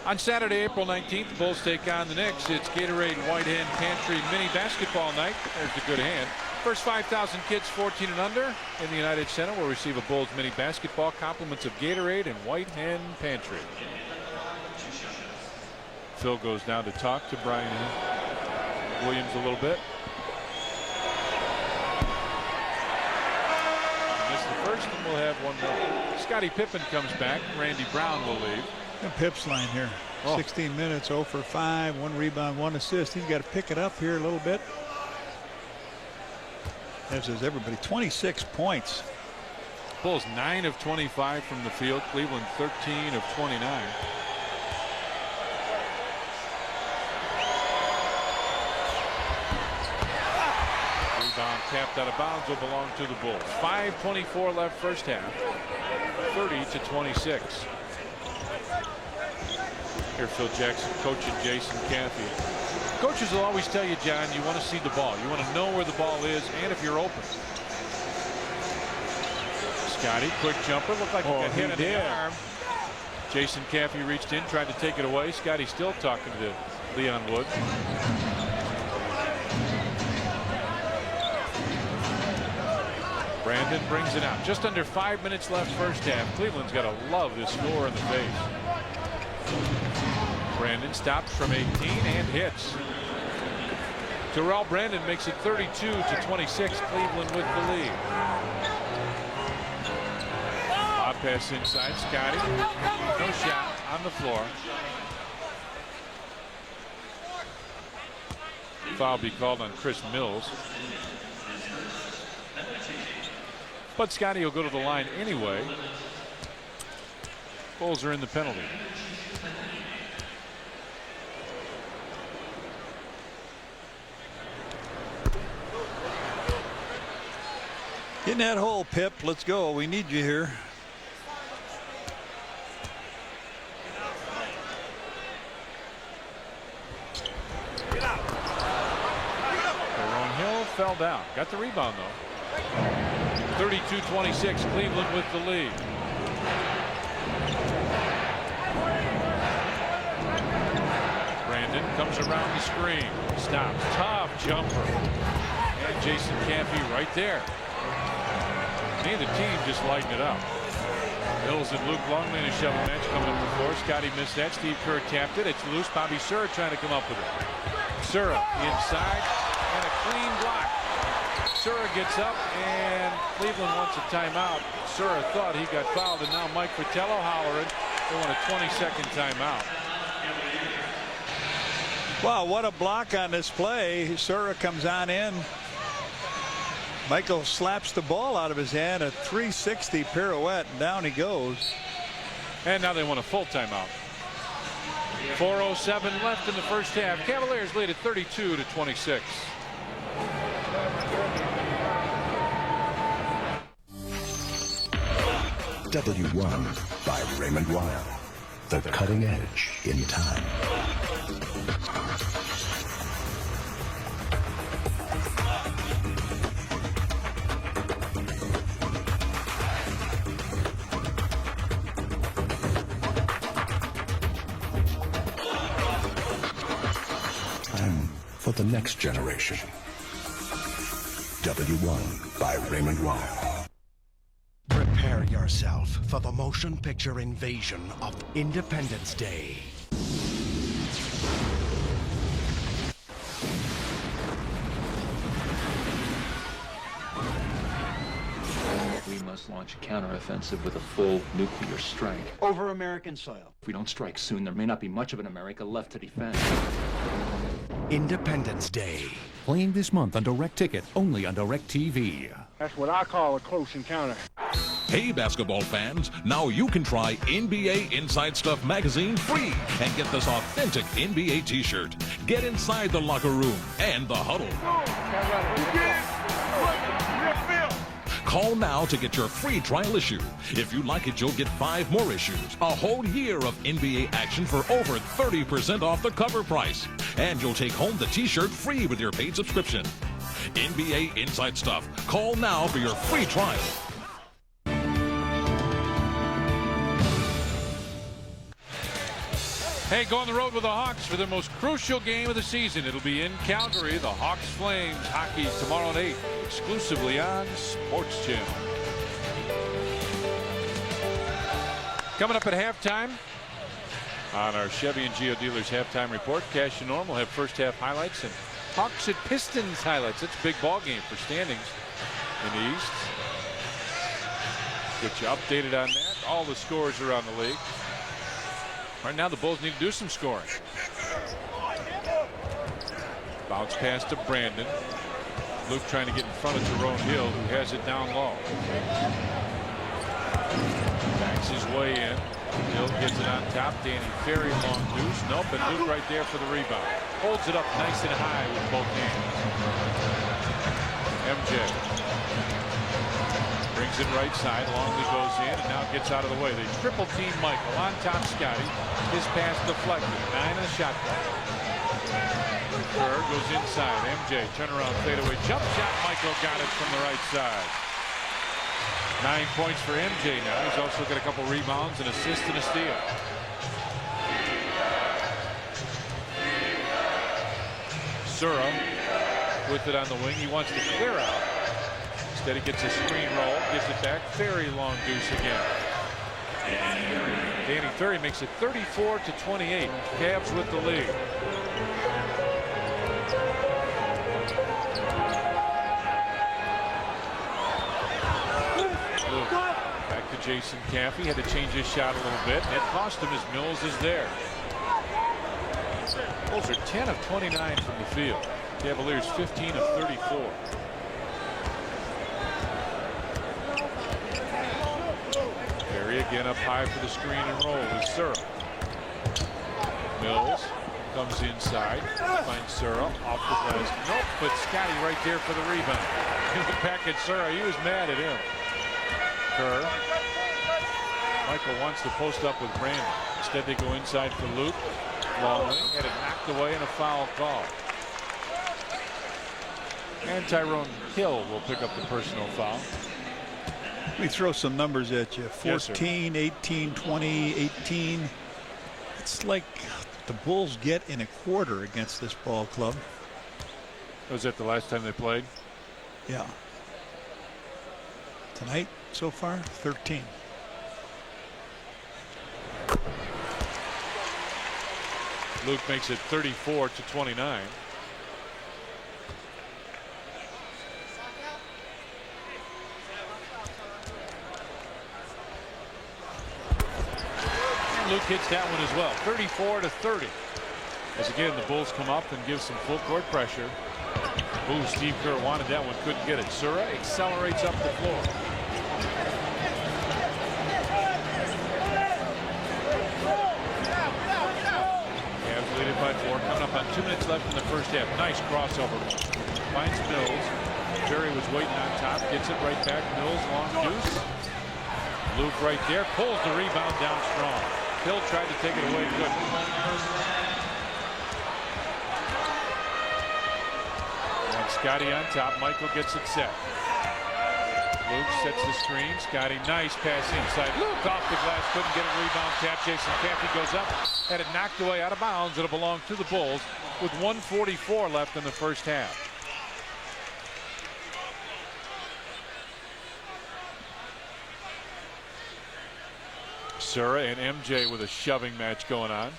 On Saturday, April 19th, the Bulls take on the Knicks. It's Gatorade White Hen Pantry Mini Basketball Night. There's the good hand. First 5,000 kids 14 and under in the United Center will receive a Bulls Mini Basketball, compliments of Gatorade and White Hen Pantry. Phil goes down to talk to Brian Williams a little bit. Missed the first, and we'll have one more. Scottie Pippen comes back. Randy Brown will leave. And Pip's line here. 16 minutes, 0 for 5, 1 rebound, 1 assist. He's got to pick it up here a little bit. As is everybody. 26 points. Bulls 9 of 25 from the field. Cleveland 13 of 29. Rebound tapped out of bounds will belong to the Bulls. 5:24 left first half. 30-26. Here Phil Jackson coaching Jason Caffey. Coaches will always tell you, John, you want to see the ball. You want to know where the ball is and if you're open. Scotty, quick jumper, looked like he got hit in the arm. Jason Caffey reached in, tried to take it away. Scotty still talking to Leon Wood. Brandon brings it out. Just under 5 minutes left first half. Cleveland's got to love this score in the face. Brandon stops from 18 and hits. Terrell Brandon makes it 32-26. Cleveland with the lead. Lob pass inside. Scotty. No shot on the floor. Foul be called on Chris Mills. But Scotty will go to the line anyway. Bulls are in the penalty. Get in that hole, Pip. Let's go. We need you here. Hill fell down. Got the rebound though. 32-26. Cleveland with the lead. Brandon comes around the screen. Stops. Tough jumper. And Jason Caffey right there. Neither team just lighting it up. Mills and Luke Longley in a shovel match coming up the floor. Scotty missed that. Steve Kerr tapped it. It's loose. Bobby Sura trying to come up with it. Sura inside and a clean block. Sura gets up and Cleveland wants a timeout. Sura thought he got fouled and now Mike Fratello hollering. They want a 20-second timeout. Wow, what a block on this play. Sura comes on in. Michael slaps the ball out of his hand, a 360 pirouette, and down he goes. And now they want a full timeout. 4:07 left in the first half. Cavaliers lead at 32-26. W1 by Raymond Weil. The cutting edge in time. Time for the next generation. W1 by Raymond Weil. Prepare yourself for the motion picture invasion of Independence Day. We must launch a counteroffensive with a full nuclear strike. Over American soil. If we don't strike soon, there may not be much of an America left to defend. Independence Day. Playing this month on Direct Ticket, only on Direct TV. That's what I call a close encounter. Hey, basketball fans, now you can try NBA Inside Stuff magazine free and get this authentic NBA t-shirt. Get inside the locker room and the huddle. Call now to get your free trial issue. If you like it, you'll get 5 more issues. A whole year of NBA action for over 30% off the cover price. And you'll take home the t-shirt free with your paid subscription. NBA Inside Stuff. Call now for your free trial. Hey, go on the road with the Hawks for their most crucial game of the season. It'll be in Calgary. The Hawks Flames hockey tomorrow at 8, exclusively on Sports Channel. Coming up at halftime on our Chevy and Geo Dealers halftime report, Cash and Norm will have first half highlights and Hawks at Pistons highlights. It's a big ball game for standings in the East. Get you updated on that. All the scores around the league. Right now the Bulls need to do some scoring. Bounce pass to Brandon. Luke trying to get in front of Tyrone Hill, who has it down low. Backs his way in. Hill gets it on top. Danny Ferry, long deuce. Nope, and Luke right there for the rebound. Holds it up nice and high with both hands. MJ brings it right side. Longley goes in and now gets out of the way. They triple team Michael. On top, Scotty. His pass deflected. 9 on the shot clock. Kerr goes inside. MJ turnaround fadeaway jump shot. Michael got it from the right side. 9 points for MJ now. He's also got a couple rebounds, an assist, and a steal. Sura with it on the wing. He wants to clear out. Instead, he gets a screen roll, gives it back. Ferry long deuce again. Danny Ferry makes it 34-28. Cavs with the lead. Back to Jason Caffey. Had to change his shot a little bit. It cost him as Mills is there. Bulls are 10 of 29 from the field. Cavaliers 15 of 34. Ferry again up high for the screen and roll with Sura. Mills comes inside. Finds Sura off the glass. Nope, but Scotty right there for the rebound. He looked back at Sura. He was mad at him. Kerr. Michael wants to post up with Brandon. Instead, they go inside for Luke. Longley had it knocked away and a foul call. And Tyrone Hill will pick up the personal foul. Let me throw some numbers at you. 14, yes, 18, 20, 18. It's like the Bulls get in a quarter against this ball club. Was that the last time they played? Yeah. Tonight, so far, 13. Luke makes it 34-29. Luke hits that one as well. 34-30. As again, the Bulls come up and give some full court pressure. Ooh, Steve Kerr wanted that one, couldn't get it. Sura accelerates up the floor. Cavs lead it by 4. Coming up on 2 minutes left in the first half. Nice crossover. Finds Mills. Jerry was waiting on top. Gets it right back. Mills, long deuce. Luke right there. Pulls the rebound down strong. Hill tried to take it away. Good. And Scotty on top. Michael gets it set. Luke sets the screen. Scotty, nice pass inside. Luke off the glass. Couldn't get a rebound. Tap. Jason Caffey goes up. Had it knocked away out of bounds. It'll belong to the Bulls with 1:44 left in the first half. Sura and MJ with a shoving match going on.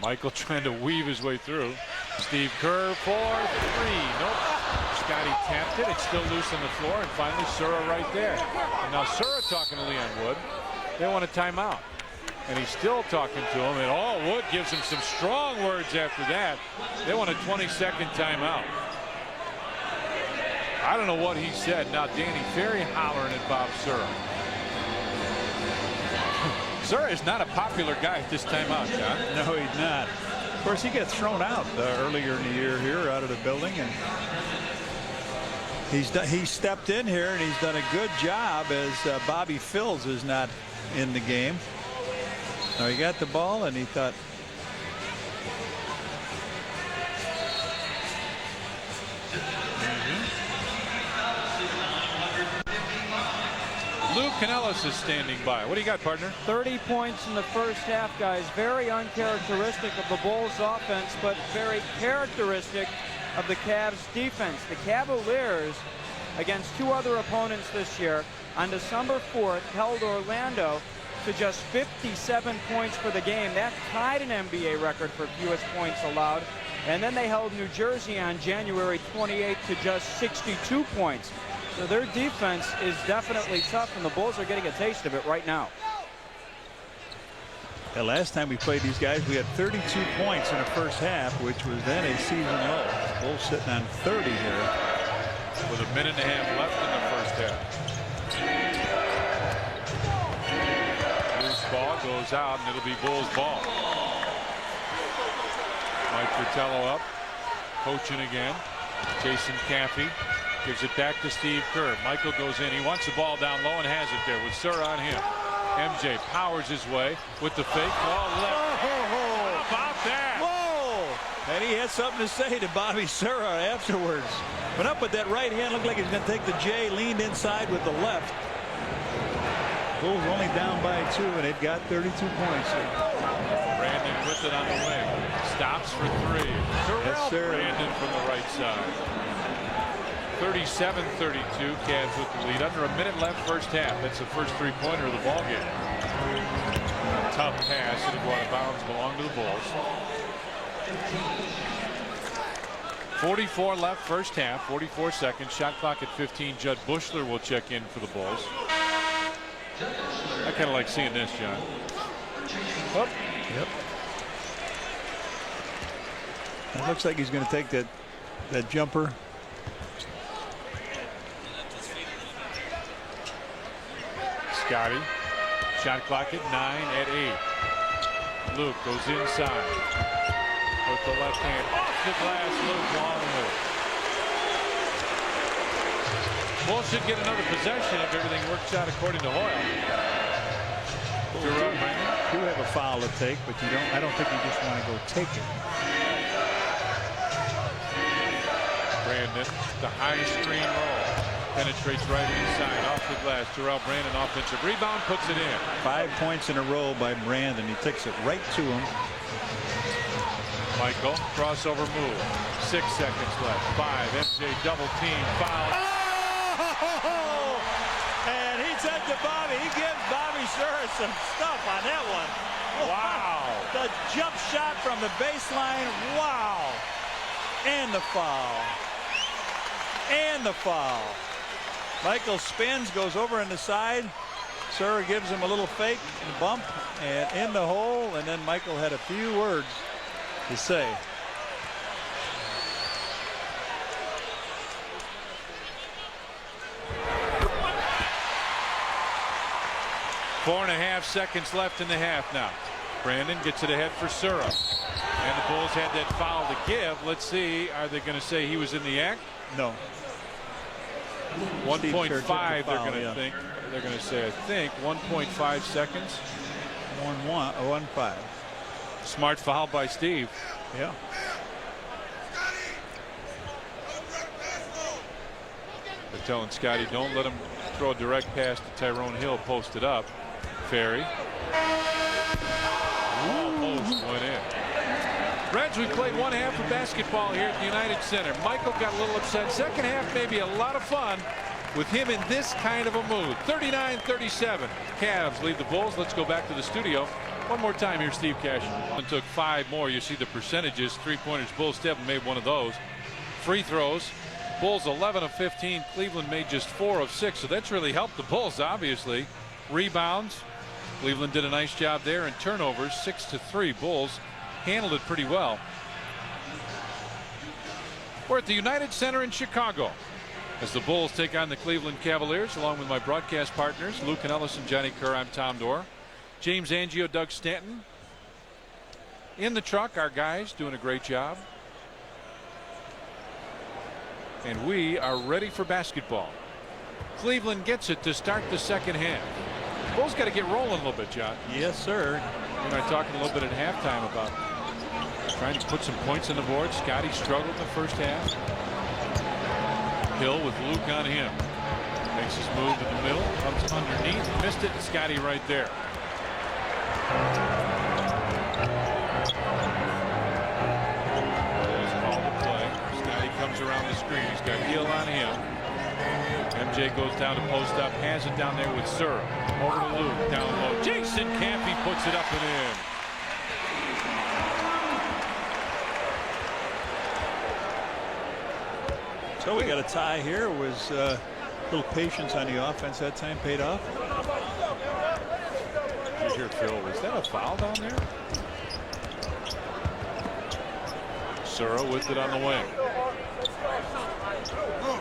Michael trying to weave his way through. Steve Kerr for 3. Nope. Scotty tapped it. It's still loose on the floor. And finally Sura right there. And now Sura talking to Leon Wood. They want a timeout. And he's still talking to him. And Wood gives him some strong words after that. They want a 20-second timeout. I don't know what he said. Now Danny Ferry hollering at Bob Sura. Sura is not a popular guy at this timeout, John. No, he's not. Of course, he got thrown out earlier in the year here out of the building, and he stepped in here and he's done a good job as Bobby Phills is not in the game. Now he got the ball and he thought. Lou Canellis is standing by. What do you got, partner? 30 points in the first half, guys. Very uncharacteristic of the Bulls offense, but very characteristic of the Cavs defense. The Cavaliers, against 2 other opponents this year, on December 4th, held Orlando to just 57 points for the game. That tied an NBA record for fewest points allowed. And then they held New Jersey on January 28th to just 62 points. So their defense is definitely tough, and the Bulls are getting a taste of it right now. The last time we played these guys, we had 32 points in the first half, which was then a season low. Bulls sitting on 30 here. with a minute and a half left in the first half. Loose ball goes out, and it'll be Bulls ball. Mike Fratello up, coaching again. Jason Caffey gives it back to Steve Kerr. Michael goes in. He wants the ball down low and has it there with Sir on him. MJ powers his way with the fake ball left. How about that? Whoa! And he had something to say to Bobby Sura afterwards. Went up with that right hand, looked like he was going to take the J, leaned inside with the left. Bulls only down by 2, and they've got 32 points. Brandon with it on the wing. Stops for 3. Yes, sir. Brandon from the right side. 37-32, Cavs with the lead. Under a minute left first half. That's the first three-pointer of the ball game. Tough pass. It'll go out of bounds. Belong to the Bulls. 44 left first half. 44 seconds. Shot clock at 15. Judd Bushler will check in for the Bulls. I kind of like seeing this, John. Oh. Yep. It looks like he's going to take that jumper. Scotty. Shot clock at 9 at 8. Luke goes inside with the left hand off the glass. Luke long move. Bulls should get another possession if everything works out according to Hoyle. You have a foul to take, but you don't. I don't think you just want to go take it. Brandon, the high screen roll. Penetrates right inside off the glass. Terrell Brandon offensive rebound, puts it in. 5 points in a row by Brandon. He takes it right to him. Michael, crossover move. 6 seconds left. 5. MJ double team foul. Oh! And he said to Bobby, he gives Bobby Sura some stuff on that one. Wow. The jump shot from the baseline. Wow. And the foul. And the foul. Michael spins, goes over on the side. Sura gives him a little fake and bump and in the hole. And then Michael had a few words to say. Four and a half seconds left in the half now. Brandon gets it ahead for Sura. And the Bulls had that foul to give. Let's see, are they going to say he was in the act? No. 1.5 they're going to think. They're going to say, I think, 1.5 seconds. 1.5. Smart foul by Steve. Yeah. They're telling Scotty, don't let him throw a direct pass to Tyrone Hill, post it up. Ferry. Almost went in. Reds, we played one half of basketball here at the United Center. Michael got a little upset. Second half, maybe a lot of fun with him in this kind of a mood. 39-37. Cavs lead the Bulls. Let's go back to the studio. One more time here, Steve Cashin. And took 5 more. You see the percentages. 3-pointers. Bulls still haven't made one of those. Free throws. Bulls 11 of 15. Cleveland made just 4 of 6. So that's really helped the Bulls, obviously. Rebounds. Cleveland did a nice job there. And turnovers 6-3. Bulls handled it pretty well. We're at the United Center in Chicago as the Bulls take on the Cleveland Cavaliers, along with my broadcast partners Luke and Ellison, Johnny Kerr. I'm Tom Dorr. James Angio, Doug Stanton in the truck. Our guys doing a great job. And we are ready for basketball. Cleveland gets it to start the second half. Bulls got to get rolling a little bit, John. Yes, sir. You and I talking a little bit at halftime about trying to put some points on the board. Scotty struggled in the first half. Hill with Luke on him. Makes his move to the middle. Comes underneath. Missed it. And Scotty right there. Bulls call the play. Scotty comes around the screen. He's got Hill on him. MJ goes down to post up. Has it down there with Sura. Over to Luke. Down low. Jason Campy puts it up and in. So we got a tie here. Was a little patience on the offense that time paid off. Did you hear Phil? Was that a foul down there? Sura with it on the wing.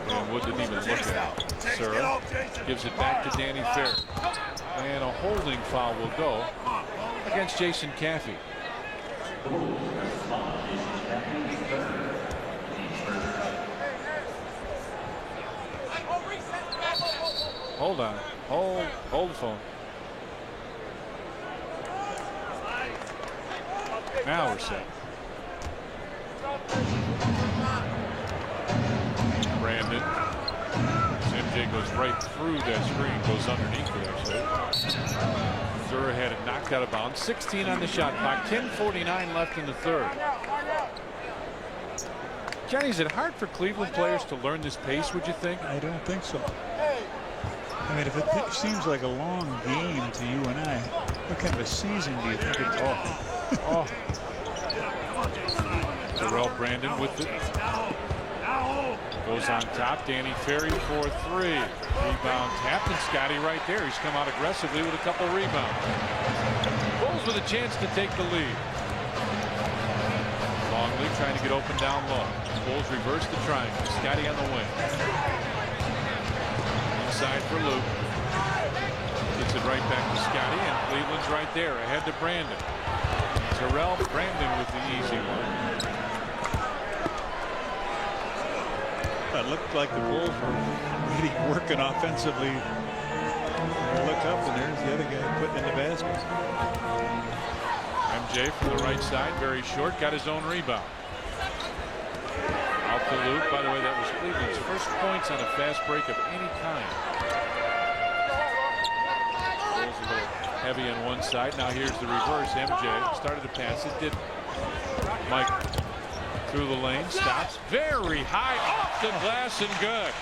And Wood didn't even look at it. Sir gives it back to Danny Ferry. And a holding foul will go against Jason Caffey. Hold on. Hold the phone. Now we're set. Brandon. MJ goes right through that screen, goes underneath it actually. Zura had it knocked out of bounds. 16 on the shot clock. 10:49 left in the third. Johnny, is it hard for Cleveland players to learn this pace, would you think? I don't think so. I mean, if it seems like a long game to you and I, what kind of a season do you think it's all? Terrell Brandon with it. Goes on top. Danny Ferry for three. Rebound tapped, and Scotty right there. He's come out aggressively with a couple rebounds. Bulls with a chance to take the lead. Longley trying to get open down low. Bulls reverse the triangle. Scotty on the wing. Inside for Luke. Gets it right back to Scotty, and Cleveland's right there ahead to Brandon. Terrell Brandon with the easy one. It looked like the Bulls were really working offensively. You look up and there's the other guy putting in the basket. MJ from the right side, very short, got his own rebound. Out to Luke. By the way, that was Cleveland's first points on a fast break of any kind. Bulls a little heavy on one side. Now here's the reverse. MJ started to pass it, didn't. Mike through the lane, stops very high off the glass and good.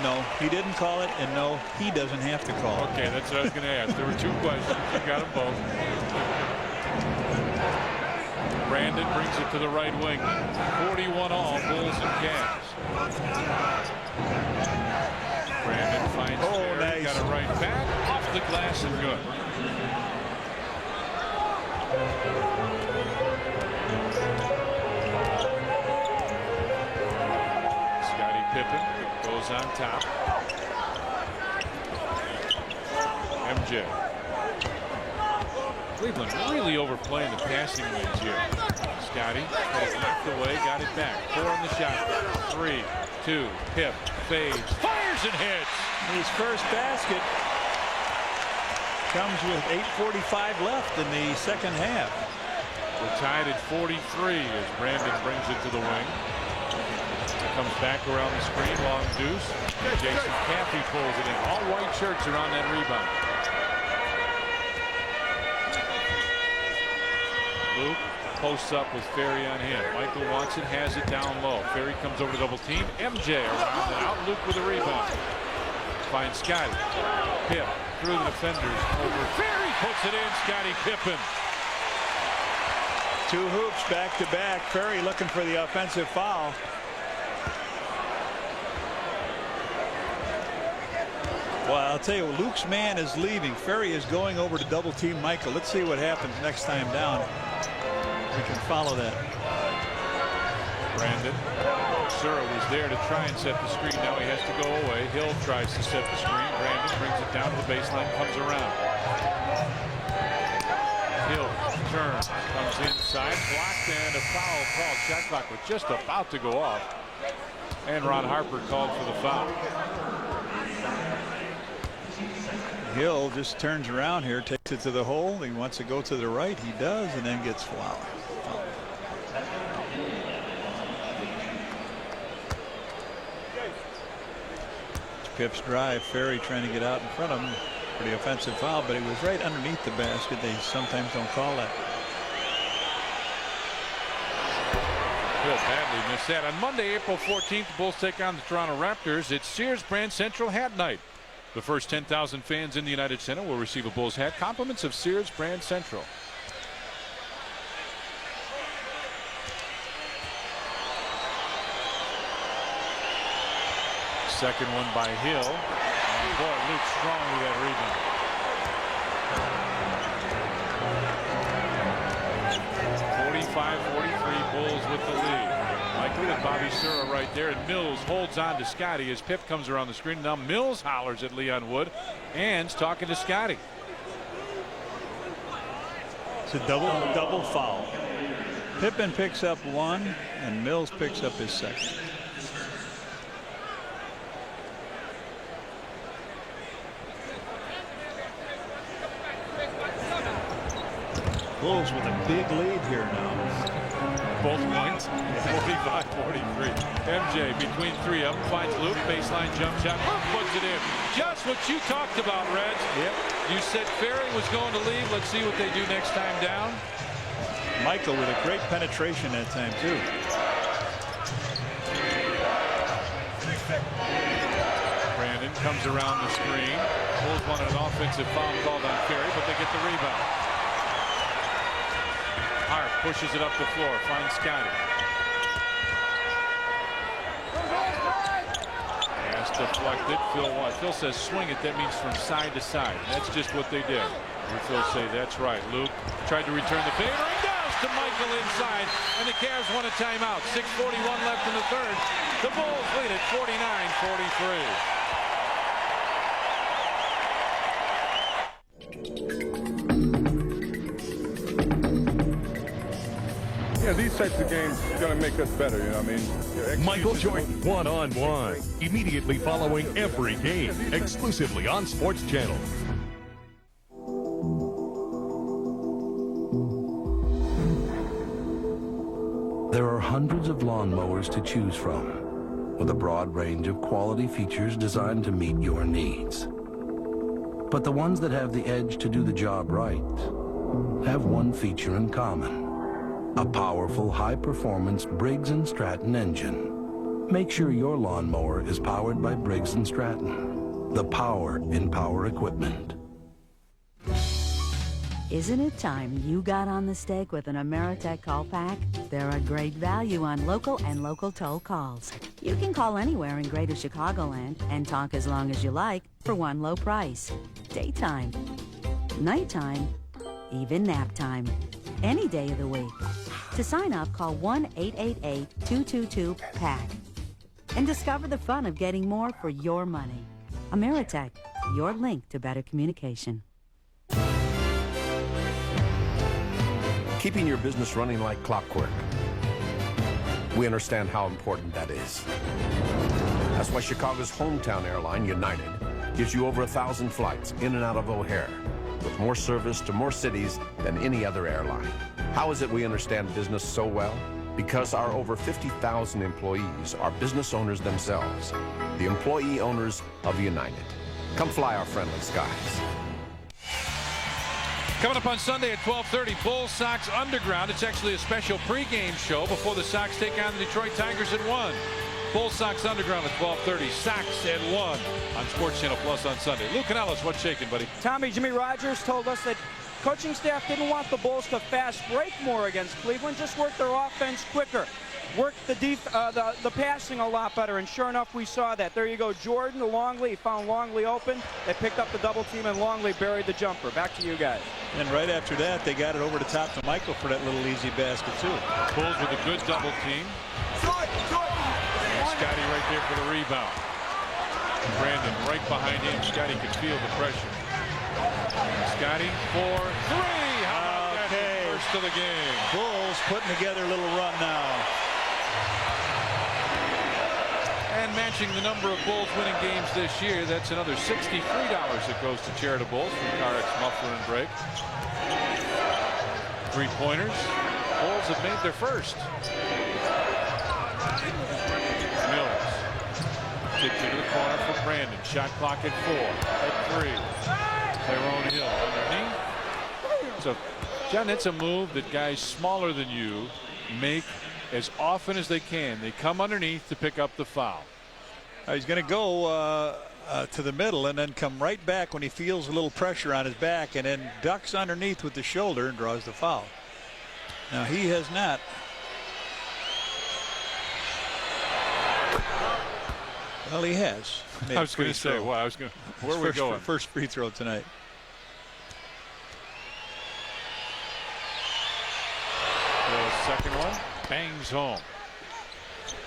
No, he didn't call it, and no, he doesn't have to call it. Okay, that's what I was going to ask. There were two questions. You got them both. Brandon brings it to the right wing. 41 all, Bulls and Cavs. Brandon finds Ferry, nice. got it right back, off the glass and good. Scottie Pippen goes on top. MJ. Cleveland really overplaying the passing lanes here. Scotty had it knocked away, got it back. 4 on the shot. 3, 2, Pip, fades, fires and hits. His first basket comes with 8:45 left in the second half. We're tied at 43 as Brandon brings it to the wing. Comes back around the screen, long deuce. Jason Caffey pulls it in. All white shirts are on that rebound. Luke posts up with Ferry on him. Michael wants it, has it down low. Ferry comes over to double team. MJ around and out. Luke with a rebound. Finds Scotty. Pip through the defenders. Over Ferry puts it in. Scottie Pippen. 2 hoops back to back. Ferry looking for the offensive foul. Well, I'll tell you, Luke's man is leaving. Ferry is going over to double team Michael. Let's see what happens next time down. We can follow that. Brandon. Sura was there to try and set the screen. Now he has to go away. Hill tries to set the screen. Brandon brings it down to the baseline, comes around. Hill turns, comes inside, blocked, and a foul called. Shot clock was just about to go off. And Ron Harper called for the foul. Hill just turns around here, takes it to the hole. He wants to go to the right. He does, and then gets fouled. Pip's drive. Ferry trying to get out in front of him for the offensive foul, but he was right underneath the basket. They sometimes don't call that. Hill badly missed that. On Monday, April 14th, the Bulls take on the Toronto Raptors. It's Sears Brand Central Hat Night. The first 10,000 fans in the United Center will receive a Bulls hat. Compliments of Sears Brand Central. Second one by Hill. And boy, Luke strong with that rebound. 45-43 Bulls with the lead. Michael right there, and Mills holds on to Scotty as Pip comes around the screen. Now Mills hollers at Leon Wood and's talking to Scotty. It's a double foul. Pippen picks up one and Mills picks up his second. Bulls with a big lead here now. Both points, 45-43. MJ between three of them finds Luke, baseline jump shot. Luke puts it in. Just what you talked about, Reds. Yep. You said Ferry was going to leave. Let's see what they do next time down. Michael with a great penetration that time too. Brandon comes around the screen. Bulls wanted an offensive foul called on Ferry, but they get the rebound. Hart pushes it up the floor, finds Scotty. Pass deflected. Phil says swing it. That means from side to side. That's just what they did. And Phil say that's right. Luke tried to return the favor and does to Michael inside. And the Cavs won a timeout. 6:41 left in the third. The Bulls lead at 49-43. Yeah, these types of games are going to make us better, you know what I mean? Michael Jordan one-on-one. Immediately following every game. Exclusively on Sports Channel. There are hundreds of lawnmowers to choose from, with a broad range of quality features designed to meet your needs. But the ones that have the edge to do the job right have one feature in common. A powerful, high-performance Briggs & Stratton engine. Make sure your lawnmower is powered by Briggs & Stratton. The power in power equipment. Isn't it time you got on the stake with an Ameritech call pack? They're a great value on local and local toll calls. You can call anywhere in Greater Chicagoland and talk as long as you like for one low price. Daytime, nighttime, even nap time. Any day of the week. To sign up, call 1-888-222-PACK and discover the fun of getting more for your money. Ameritech, your link to better communication. Keeping your business running like clockwork. We understand how important that is. That's why Chicago's hometown airline, United, gives you over 1,000 flights in and out of O'Hare, with more service to more cities than any other airline. How is it we understand business so well? Because our over 50,000 employees are business owners themselves, the employee owners of United. Come fly our friendly skies. Coming up on Sunday at 12:30, Bulls Sox Underground. It's actually a special pregame show before the Sox take on the Detroit Tigers at 1. Bulls Sox Underground at 12:30. Sox at 1 on Sports Channel Plus on Sunday. Lou Canellis, what's shaking, buddy? Tommy, Jimmy Rogers told us that coaching staff didn't want the Bulls to fast break more against Cleveland, just work their offense quicker. Work the passing a lot better, and sure enough, we saw that. There you go, Jordan to Longley. He found Longley open. They picked up the double team, and Longley buried the jumper. Back to you guys. And right after that, they got it over the top to Michael for that little easy basket, too. Bulls with a good double team. Scotty right there for the rebound. Brandon right behind him. Scotty could feel the pressure. Scotty for three. How about that? First of the game. Bulls putting together a little run now. And matching the number of Bulls winning games this year, that's another $63 that goes to Charitables from CarX Muffler and Brake. 3-pointers. Bulls have made their first. Mills kicks it to the corner for Brandon. Shot clock at 4. At 3. Tyrone Hill underneath. So, John, it's a move that guys smaller than you make as often as they can. They come underneath to pick up the foul. He's going to go to the middle and then come right back when he feels a little pressure on his back, and then ducks underneath with the shoulder and draws the foul. Now he has not. Well, he has. I was going to say, well, I was going. Where are we going? First free throw tonight. The second one bangs home.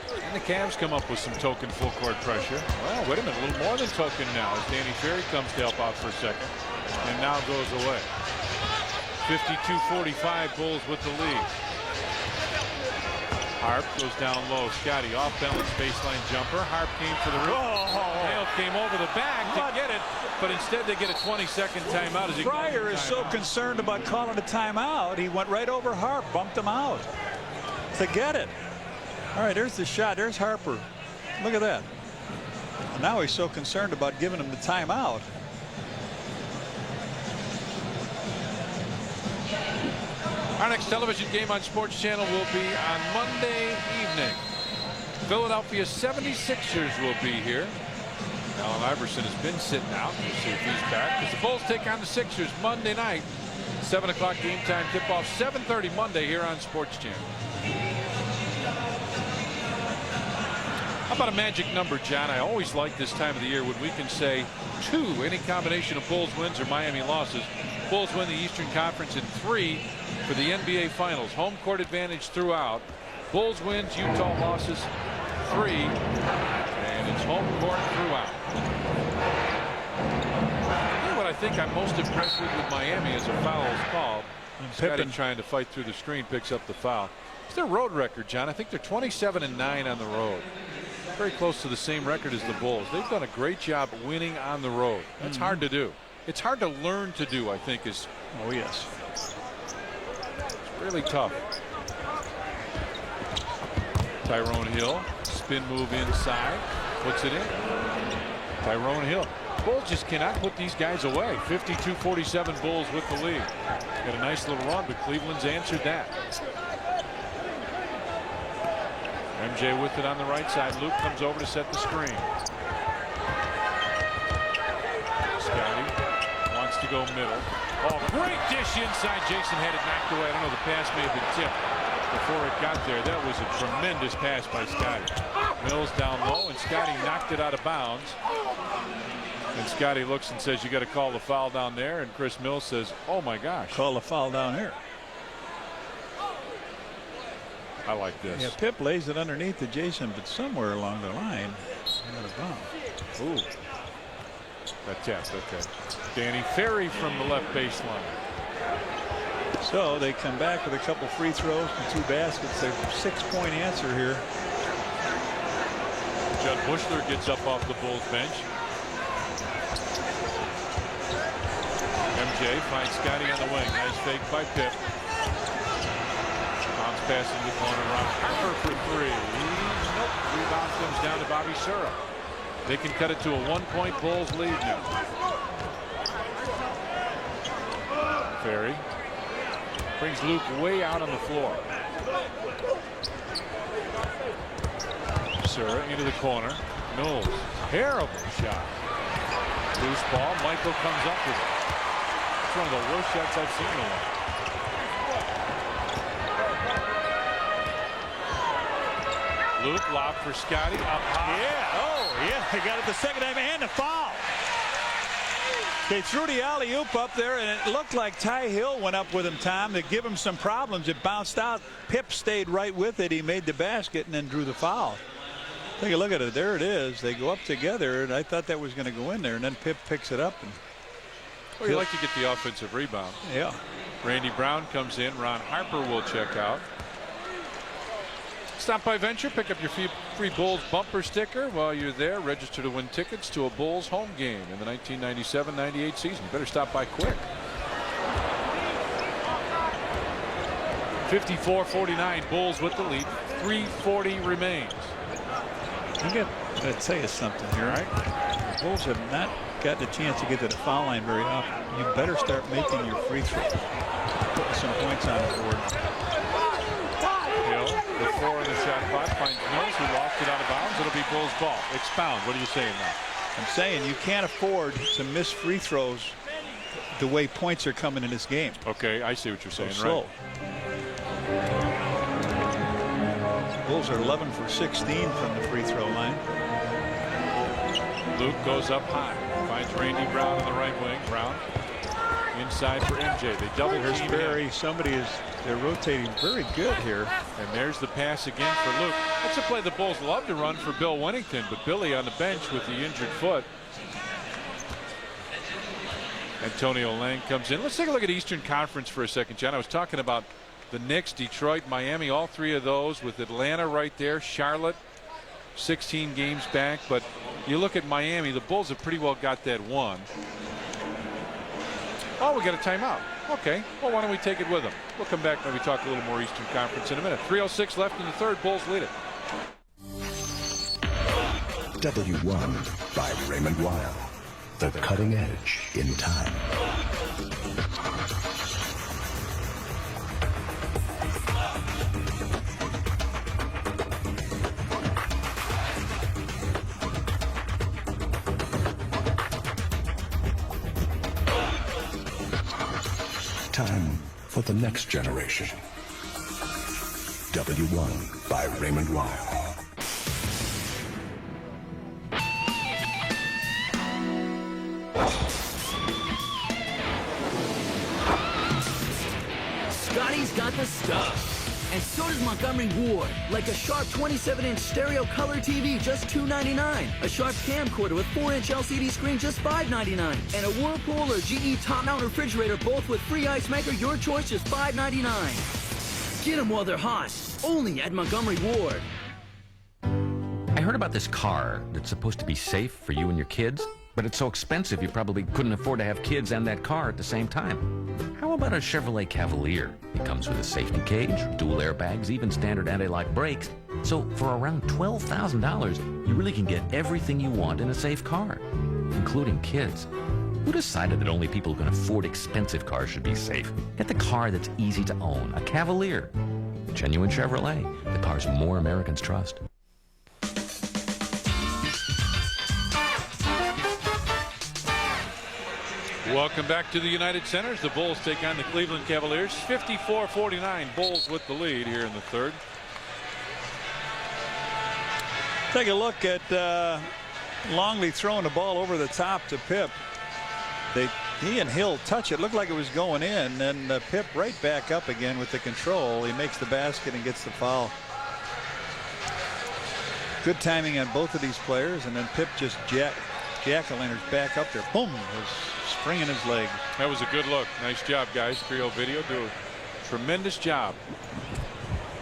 And the Cavs come up with some token full court pressure. Well, wait a minute, a little more than token now as Danny Ferry comes to help out for a second and now goes away. 52-45, Bulls with the lead. Harp goes down low. Scotty off balance baseline jumper. Harp came for the rim. Hale came over the back to get it, but instead they get a 20-second timeout. As he Fryer is so concerned about calling a timeout, he went right over Harp, bumped him out to get it. All right, there's the shot. There's Harper. Look at that. And now he's so concerned about giving him the timeout. Our next television game on Sports Channel will be on Monday evening. Philadelphia 76ers will be here. Allen Iverson has been sitting out. We'll see if he's back. As the Bulls take on the Sixers Monday night. 7 o'clock game time tip-off. 7:30 Monday here on Sports Channel. How about a magic number, John? I always like this time of the year when we can say 2, any combination of Bulls wins or Miami losses. Bulls win the Eastern Conference, and 3 for the NBA Finals. Home court advantage throughout. Bulls wins, Utah losses, 3, and it's home court throughout. What I think I'm most impressed with Miami is a foul is called. Scotty trying to fight through the screen picks up the foul. It's their road record, John. I think they're 27-9 on the road. Very close to the same record as the Bulls. They've done a great job winning on the road. That's hard to do. It's hard to learn to do, I think. Oh, yes. It's really tough. Tyrone Hill, spin move inside, puts it in. Tyrone Hill. Bulls just cannot put these guys away. 52-47 Bulls with the lead. Got a nice little run, but Cleveland's answered that. MJ with it on the right side. Luke comes over to set the screen. Scotty wants to go middle. Oh, great dish inside. Jason had it knocked away. I don't know, the pass may have been tipped before it got there. That was a tremendous pass by Scotty. Mills down low, and Scotty knocked it out of bounds. And Scotty looks and says, you got to call the foul down there. And Chris Mills says, oh my gosh. Call the foul down here. I like this. Yeah, Pip lays it underneath to Jason, but somewhere along the line, out of bounds. Ooh. That test, okay. Danny Ferry from the left baseline. So they come back with a couple free throws and 2 baskets. Their 6-point answer here. Judd Bushler gets up off the Bulls bench. MJ finds Scotty on the wing. Nice fake by Pip. Bounce pass in the corner. Ron Harper for 3. Nope. Rebound comes down to Bobby Sura. They can cut it to a 1-point Bulls lead now. Ferry brings Luke way out on the floor. Sura into the corner. Knowles. Terrible shot. Loose ball. Michael comes up with it. It's one of the worst shots I've seen in a while. Luke lob for Scotty up high. Yeah. Oh, yeah. They got it the second time and a foul. They threw the alley-oop up there, and it looked like Ty Hill went up with him, Tom, to give him some problems. It bounced out. Pip stayed right with it. He made the basket and then drew the foul. Take a look at it. There it is. They go up together, and I thought that was going to go in there, and then Pip picks it up. And well, you like to get the offensive rebound. Yeah. Randy Brown comes in. Ron Harper will check out. Stop by Venture, pick up your free Bulls bumper sticker. While you're there, register to win tickets to a Bulls home game in the 1997-98 season. You better stop by quick. 54-49, Bulls with the lead. 3:40 remains. I got to tell you something here. Right? The Bulls have not gotten a chance to get to the foul line very often. You better start making your free throws. Putting some points on the board. With 4 in the shot clock, finds Mills, who lost it out of bounds. It'll be Bulls ball. Expound. What are you saying now? I'm saying you can't afford to miss free throws the way points are coming in this game. Okay, I see what you're saying. So right. Bulls are 11 for 16 from the free throw line. Luke goes up high. Finds Randy Brown on the right wing. Brown inside for MJ. They double There's team Barry. him. They're rotating very good here. And there's the pass again for Luke. That's a play the Bulls love to run for Bill Wennington, but Billy on the bench with the injured foot. Antonio Lang comes in. Let's take a look at Eastern Conference for a second, John. I was talking about the Knicks, Detroit, Miami, all three of those with Atlanta right there. Charlotte, 16 games back. But you look at Miami, the Bulls have pretty well got that one. Oh, we got a timeout. Okay, well, why don't we take it with them? We'll come back and maybe talk a little more Eastern Conference in a minute. 3:06 left in the third. Bulls lead it. W1 by Raymond Weil. The cutting edge in time. Time for the next generation. W1 by Raymond Weil. Scotty's got the stuff. And so does Montgomery Ward. Like a Sharp 27-inch stereo color TV, just $2.99. A Sharp camcorder with 4-inch LCD screen, just $5.99. And a Whirlpool or GE top-mount refrigerator, both with free ice maker, your choice, just $5.99. Get them while they're hot. Only at Montgomery Ward. I heard about this car that's supposed to be safe for you and your kids, but it's so expensive you probably couldn't afford to have kids and that car at the same time. How about a Chevrolet Cavalier? It comes with a safety cage, dual airbags, even standard anti-lock brakes. So for around $12,000, you really can get everything you want in a safe car, including kids. Who decided that only people who can afford expensive cars should be safe? Get the car that's easy to own, a Cavalier. Genuine Chevrolet, the cars more Americans trust. Welcome back to the United Centers. The Bulls take on the Cleveland Cavaliers. 54-49. Bulls with the lead here in the third. Take a look at Longley throwing the ball over the top to Pip. He and Hill touch it. Looked like it was going in. And Pip right back up again with the control. He makes the basket and gets the foul. Good timing on both of these players. And then Pip just jack-o'-lanterns back up there. Boom. Was springing his leg. That was a good look. Nice job, guys. Creo Video do a tremendous job.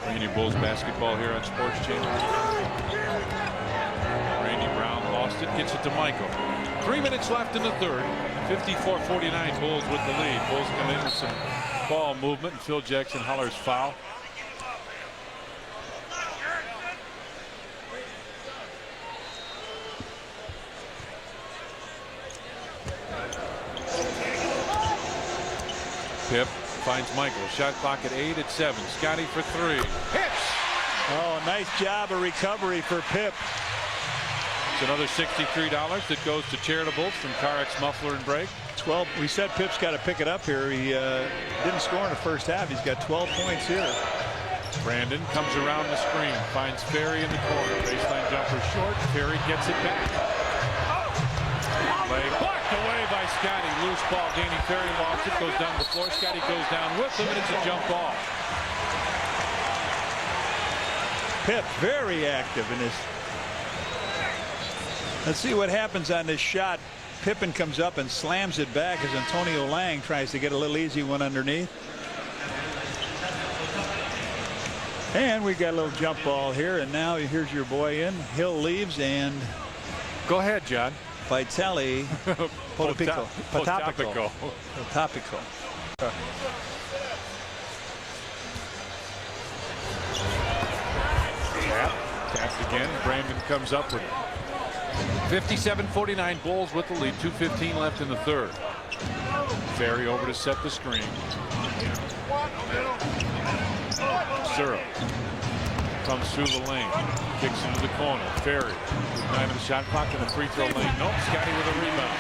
Randy Bulls basketball here on Sports Channel. Randy Brown lost it, gets it to Michael. 3 minutes left in the third. 54-49. Bulls with the lead. Bulls come in with some ball movement, and Phil Jackson hollers foul. Pip finds Michael. Shot clock at 8 at 7. Scotty for 3. Hits! Oh, nice job of recovery for Pip. It's another $63 that goes to charitables from CarX Muffler and Brake. 12. We said Pip's got to pick it up here. He didn't score in the first half. He's got 12 points here. Brandon comes around the screen, finds Ferry in the corner. Baseline jumper short. Ferry gets it back. Play blocked away by Scotty. Loose ball. Danny Ferry lost it. Goes down the floor. Scotty goes down with him, and it's a jump ball. Pip very active in this. Let's see what happens on this shot. Pippen comes up and slams it back as Antonio Lang tries to get a little easy one underneath. And we got a little jump ball here, and now here's your boy in. Hill leaves, and go ahead, John. Vitale Potapico. Tapped again. Brandon comes up with it. 57-49. Bulls with the lead. 2:15 left in the third. Ferry over to set the screen. Zero comes through the lane, kicks into the corner. Ferry, 9 of the shot clock in the free throw lane. Nope. Scotty with a rebound.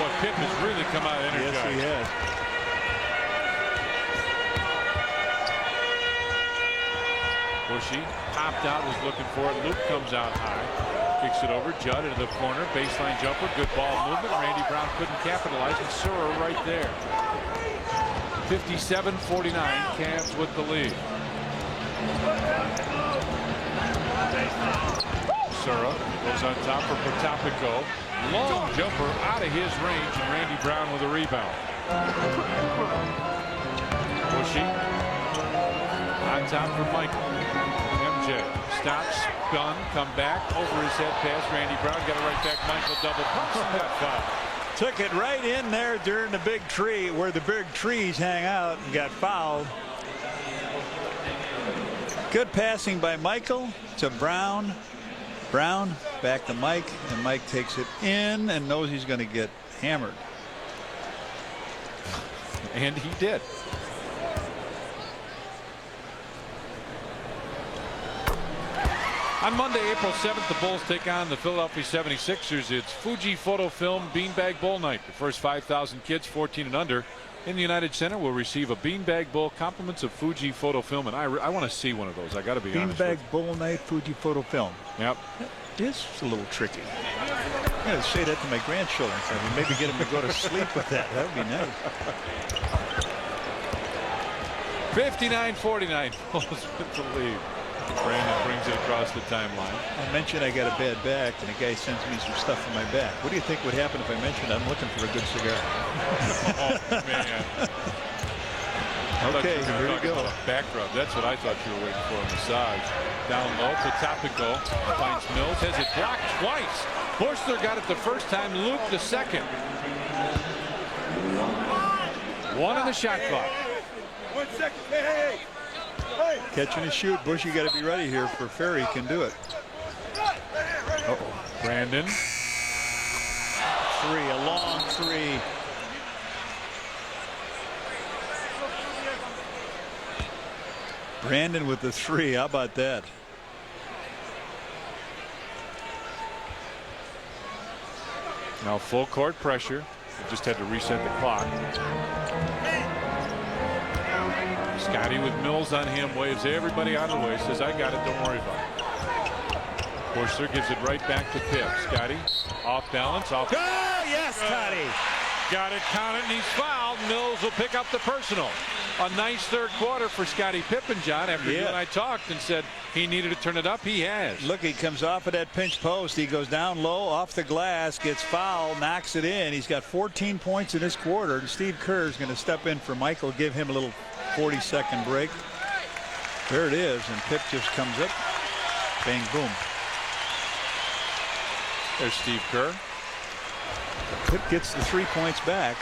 Boy, Pitt has really come out energized. Yes, he has. Bushy popped out, was looking for it. Luke comes out high, kicks it over. Judd into the corner, baseline jumper, good ball movement. Randy Brown couldn't capitalize, and Surra right there. 57-49, Cavs with the lead. Sura goes on top for Potapico. Long jumper out of his range, and Randy Brown with a rebound. Bushy on top for Michael. MJ stops, gun, come back, over his head pass. Randy Brown got it right back. Michael double pumps and got fouled. Took it right in there during the big tree where the big trees hang out and got fouled. Good passing by Michael to Brown. Brown back to Mike, and Mike takes it in and knows he's going to get hammered. And he did. On Monday, April 7th, the Bulls take on the Philadelphia 76ers. It's Fuji Photo Film Beanbag Bowl night. The first 5,000 kids 14 and under in the United Center will receive a beanbag bowl, compliments of Fuji Photo Film. And I want to see one of those. I got to be honest. Beanbag bowl night, Fuji Photo Film. Yep. It's a little tricky. I'm going to say that to my grandchildren. Maybe get them to go to sleep with that. That would be nice. 59-49. Bulls with the lead. Brandon brings it across the timeline. I mentioned I got a bad back, and the guy sends me some stuff for my back. What do you think would happen if I mentioned I'm looking for a good cigar? Oh, man. Okay, here we go. A back rub. That's what I thought you were waiting for, a massage. Down low, Potapico finds Mills, has it blocked twice. Bushler got it the first time, Luke the second. One on the shot clock. 1 second. Hey. Catch and shoot. Bush, you got to be ready here for Ferry can do it. Brandon. Three, a long three. Brandon with the three. How about that? Now full court pressure. Just had to reset the clock. Scotty with Mills on him, waves everybody out of the way, says, I got it, don't worry about it. Bushler gives it right back to Pip. Scotty off balance, off. Oh, yes, Scotty. Got it, count it, and he's fouled. Mills will pick up the personal. A nice third quarter for Scottie Pippen, John, after you and I talked and said he needed to turn it up. He has. Look, he comes off of that pinch post. He goes down low off the glass, gets fouled, knocks it in. He's got 14 points in this quarter. And Steve Kerr is going to step in for Michael, give him a little 40-second break. There it is, and Pip just comes up. Bang, boom. There's Steve Kerr. Pip gets the 3 points back.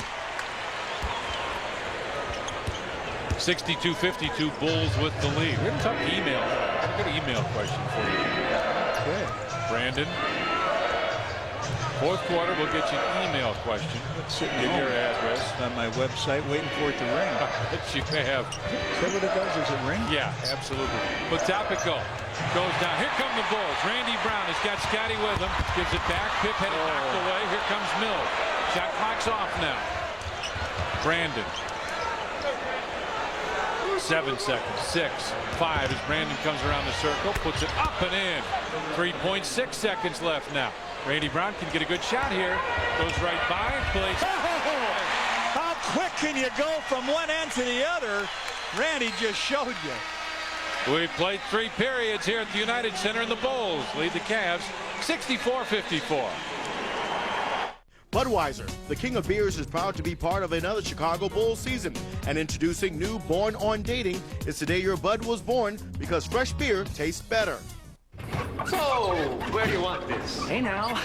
62-52 Bulls with the lead. We haven't talked email. I've got an email question for you. Okay. Brandon. Fourth quarter, we'll get you an email question. Give your address. On my website, waiting for it to ring. That you have. Is that what it does? Does it ring? Yeah, absolutely. Potapico goes down. Here come the Bulls. Randy Brown has got Scotty with him. Gives it back. Pip had it knocked away. Here comes Mills. Shot clock's off now. Brandon. 7 seconds. 6, 5 as Brandon comes around the circle. Puts it up and in. 3.6 seconds left now. Randy Brown can get a good shot here. Goes right by and plays. How quick can you go from one end to the other? Randy just showed you. We've played 3 periods here at the United Center, and the Bulls lead the Cavs 64-54. Budweiser, the king of beers, is proud to be part of another Chicago Bulls season. And introducing new Born on Dating. It's the day your Bud was born, because fresh beer tastes better. So, where do you want this? Hey now,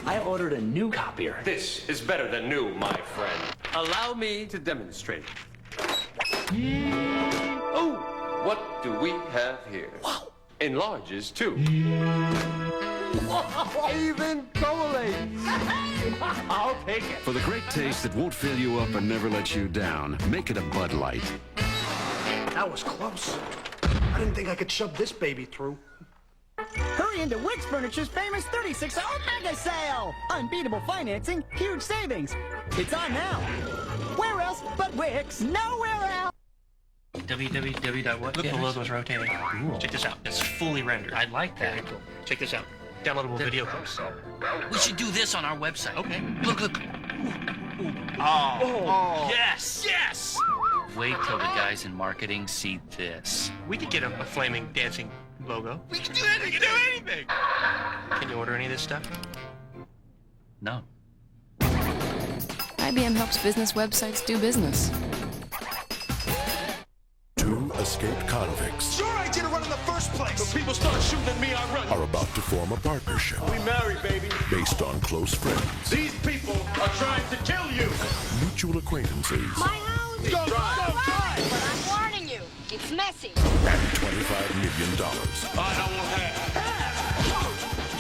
I ordered a new copier. This is better than new, my friend. Allow me to demonstrate. Oh, what do we have here? Wow. Enlarges too. Even collates. I'll take it. For the great taste that won't fill you up and never let you down, make it a Bud Light. That was close. I didn't think I could shove this baby through. Hurry into Wix Furniture's famous 36-hour mega sale! Unbeatable financing, huge savings. It's on now. Where else but Wix? Nowhere else! www.what? Look, the logo's rotating. Cool. Check this out. It's fully rendered. I like that. Very cool. Check this out. Downloadable video clips. We should do this on our website. Okay. Look. Oh. Yes! Yes! wait till the guys in marketing see this. We could get a flaming dancing logo. We can do anything. Can you order any of this stuff? No. IBM helps business websites do business. 2 escaped convicts Sure, I didn't run in the first place. When people start shooting at me, I run. are about to form a partnership We married, baby. based on close friends, These people are trying to kill you. mutual acquaintances, My house. Go, drive. But I'm warning you, it's messy. and $25 million. I will have.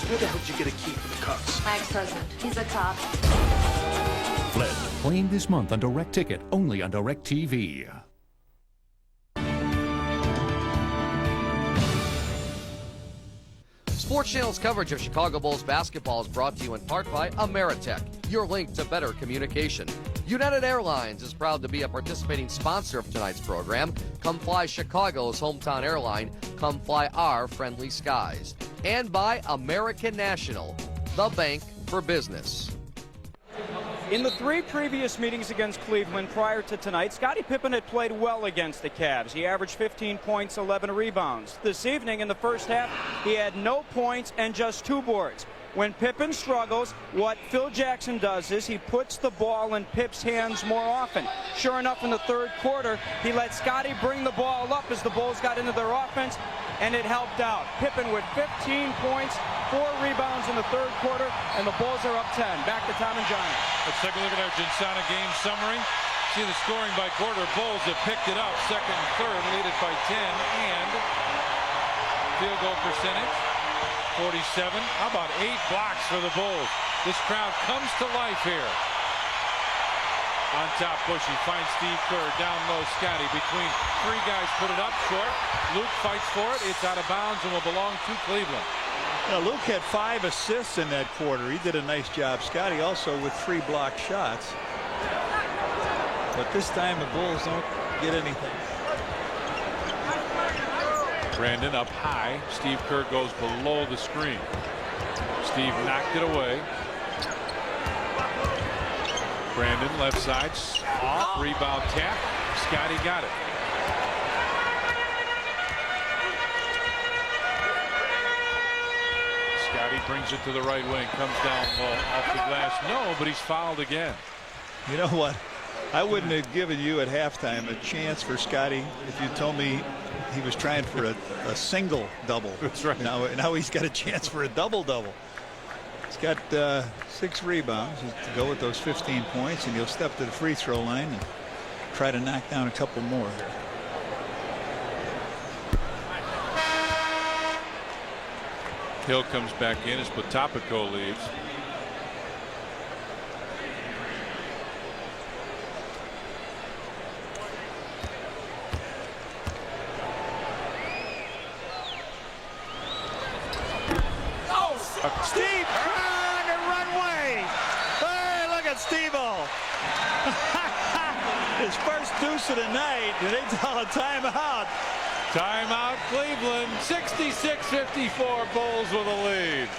Where the hell did you get a key for the cuffs? My ex-president, he's a cop. Fled. Playing this month on Direct Ticket, only on Direct TV. Sports Channel's coverage of Chicago Bulls basketball is brought to you in part by Ameritech, your link to better communication. United Airlines is proud to be a participating sponsor of tonight's program. Come fly Chicago's hometown airline. Come fly our friendly skies. And by American National, the bank for business. In the 3 previous meetings against Cleveland prior to tonight, Scottie Pippen had played well against the Cavs. He averaged 15 points, 11 rebounds. This evening in the first half, he had no points and just 2 boards. When Pippen struggles, what Phil Jackson does is he puts the ball in Pip's hands more often. Sure enough, in the third quarter, he let Scottie bring the ball up as the Bulls got into their offense, and it helped out. Pippen with 15 points, 4 rebounds in the third quarter, and the Bulls are up 10. Back to Tom and Johnny. Let's take a look at our Ginsana game summary. See the scoring by quarter. Bulls have picked it up. Second and third, lead it by 10, and field goal percentage 47. How about 8 blocks for the Bulls? This crowd comes to life here. On top, Bushy finds Steve Kerr. Down low, Scottie. Between 3 guys, put it up short. Luke fights for it. It's out of bounds and will belong to Cleveland. Luke had 5 assists in that quarter. He did a nice job. Scottie also with 3 blocked shots. But this time the Bulls don't get anything. Brandon up high. Steve Kerr goes below the screen. Steve knocked it away. Brandon left side off. Rebound tap. Scottie got it. Scottie brings it to the right wing. Comes down low off the glass. No, but he's fouled again. You know what? I wouldn't have given you at halftime a chance for Scottie if you told me he was trying for a single double. That's right. Now he's got a chance for a double-double. He's got 6 rebounds to go with those 15 points, and he'll step to the free throw line and try to knock down a couple more here. Hill comes back in as Potapico leaves. Steve on the runway. Hey, look at Steve-O. His first deuce of the night, and they call a timeout. Timeout Cleveland. 66-54 Bulls with a lead.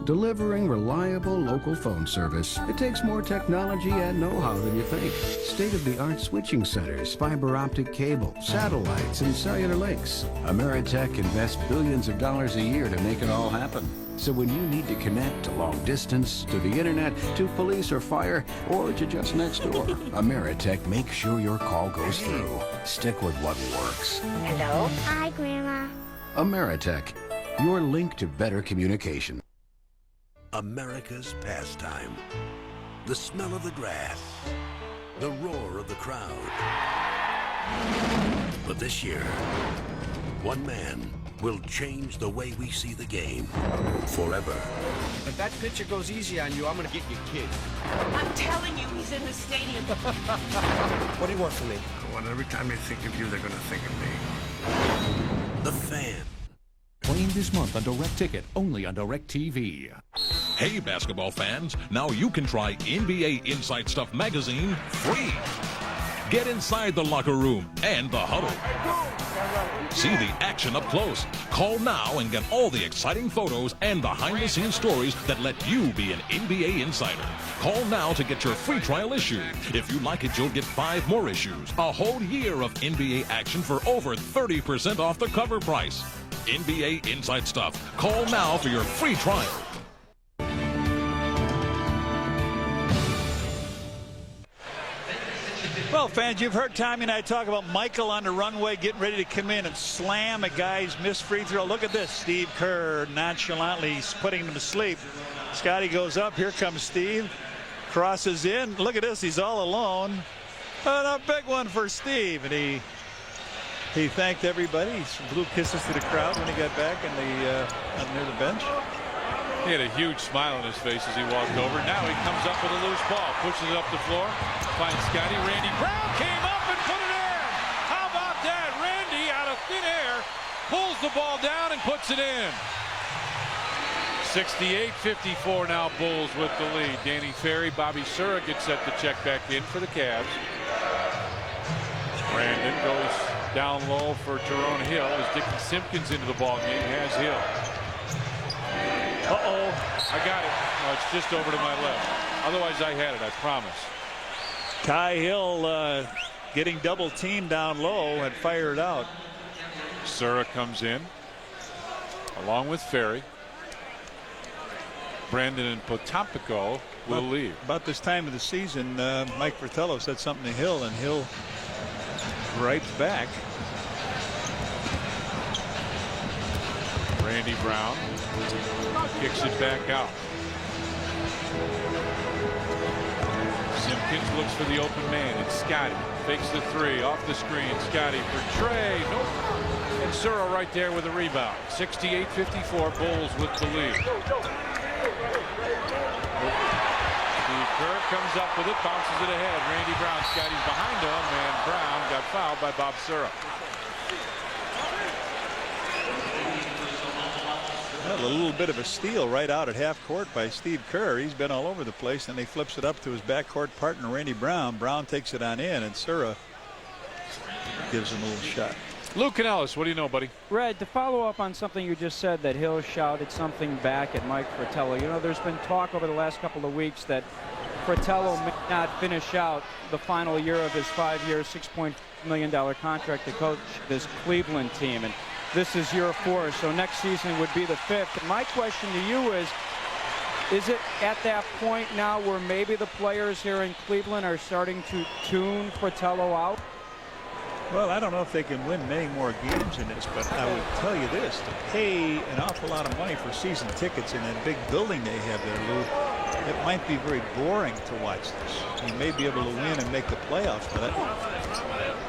Delivering reliable local phone service. It takes more technology and know-how than you think. State-of-the-art switching centers, fiber optic cable, satellites, and cellular links. Ameritech invests billions of dollars a year to make it all happen. So when you need to connect to long distance, to the internet, to police or fire, or to just next door, Ameritech makes sure your call goes through. Stick with what works. Hello? Hi, Grandma. Ameritech, your link to better communication. America's pastime. The smell of the grass. The roar of the crowd. But this year, one man will change the way we see the game forever. If that pitcher goes easy on you, I'm gonna get your kid. I'm telling you, he's in the stadium. What do you want from me? Well, every time they think of you, they're gonna think of me. The Fan. Playing this month on Direct Ticket, only on Direct TV. Hey, basketball fans, now you can try NBA Inside Stuff magazine free. Get inside the locker room and the huddle. See the action up close. Call now and get all the exciting photos and behind-the-scenes stories that let you be an NBA insider. Call now to get your free trial issue. If you like it, you'll get 5 more issues. A whole year of NBA action for over 30% off the cover price. NBA Inside Stuff. Call now for your free trial. Well, fans, you've heard Tommy and I talk about Michael on the runway getting ready to come in and slam a guy's missed free throw. Look at this. Steve Kerr nonchalantly putting him to sleep. Scotty goes up. Here comes Steve. Crosses in. Look at this. He's all alone. And a big one for Steve. And he thanked everybody. He blew kisses to the crowd when he got back near the bench. He had a huge smile on his face as he walked over. Now he comes up with a loose ball, pushes it up the floor, finds Scotty. Randy Brown came up and put it in. How about that? Randy, out of thin air, pulls the ball down and puts it in. 68-54 now, Bulls with the lead. Danny Ferry, Bobby Sura gets set to check back in for the Cavs. Brandon goes down low for Tyrone Hill as Dickie Simpkins into the ball game. Has Hill. Uh-oh. I got it. Oh, it's just over to my left. Otherwise, I had it, I promise. Ty Hill getting double teamed down low and fired out. Sura comes in along with Ferry. Brandon and Potampico will leave. About this time of the season, Mike Fratello said something to Hill, and Hill writes back. Randy Brown kicks it back out. Simpkins looks for the open man. It's Scotty. Fakes the 3 off the screen. Scotty for Trey. Nope. And Sura right there with a rebound. 68-54. Bulls with the lead. Steve Kerr comes up with it, bounces it ahead. Randy Brown. Scotty's behind him, and Brown got fouled by Bob Sura. Well, a little bit of a steal right out at half court by Steve Kerr. He's been all over the place, and he flips it up to his backcourt partner, Randy Brown. Brown takes it on in, and Sura gives him a little shot. Luke Canellis, what do you know, buddy? Red, to follow up on something you just said, that Hill shouted something back at Mike Fratello. You know, there's been talk over the last couple of weeks that Fratello may not finish out the final year of his 5-year, $6 million contract to coach this Cleveland team. And this is year 4, so next season would be the 5th. And my question to you is it at that point now where maybe the players here in Cleveland are starting to tune Fratello out? Well, I don't know if they can win many more games in this, but I would tell you this: to pay an awful lot of money for season tickets in that big building they have there, Lou, it might be very boring to watch this. You may be able to win and make the playoffs, but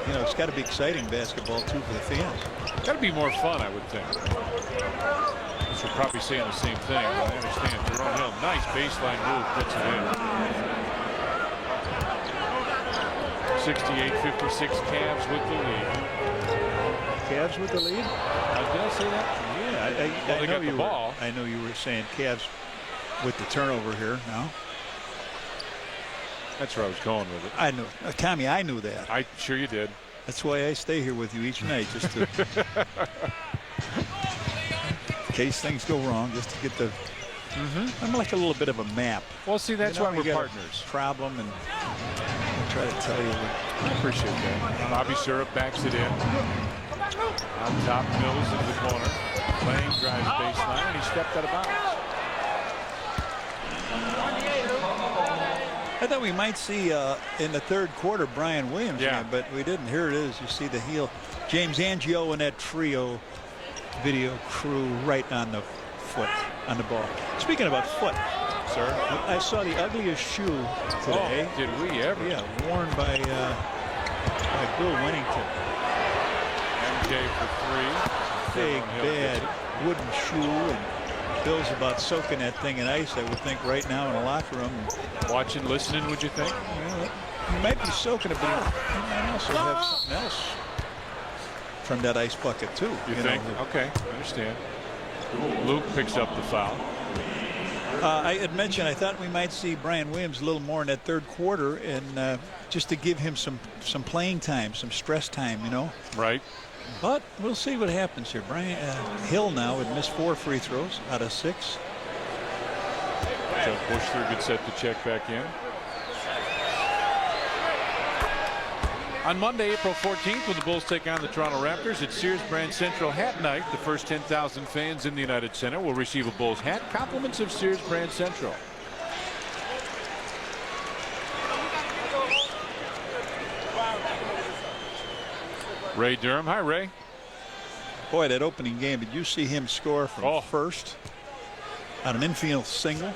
you know, it's got to be exciting basketball too for the fans. Got to be more fun, I would think. We're probably saying the same thing. I understand. Tyrone Hill, nice baseline move, puts it in. 68-56, Cavs with the lead. Cavs with the lead? Did I say that? Yeah, I know you ball. I know you were saying Cavs with the turnover here now. That's where I was going with it. I knew, Tommy. I knew that. I sure you did. That's why I stay here with you each night, just to, in case things go wrong, just to get the. I'm like a little bit of a map. Well, see, that's why we're partners. Problem, and I'll try to tell you. I appreciate that. Bobby Sura backs it in. On top, Mills into the corner. Lane drives baseline, and he stepped out of bounds. I thought we might see in the third quarter Brian Williams, but we didn't. Here it is. You see the heel. James Angio and that trio video crew right on the foot, on the ball. Speaking about foot, sir, I saw the ugliest shoe today. Oh, did we ever? Yeah, worn by Bill Winnington. MJ for 3. Big, bad wooden shoe, and Bill's about soaking that thing in ice, I would think, right now in the locker room. Watching, listening, would you think? Well, he might be soaking it, but he might also have something else from that ice bucket, too. You think? Okay, I understand. Luke picks up the foul. I had mentioned I thought we might see Brian Williams a little more in that third quarter, and just to give him some playing time, some stress time, you know. Right. But we'll see what happens here. Brian Hill now had missed 4 free throws out of 6. Judd Bushler gets set to check back in. On Monday, April 14th, when the Bulls take on the Toronto Raptors at Sears Brand Central Hat Night, the first 10,000 fans in the United Center will receive a Bulls hat, compliments of Sears Brand Central. Ray Durham. Hi, Ray. Boy, that opening game, did you see him score from first on an infield single?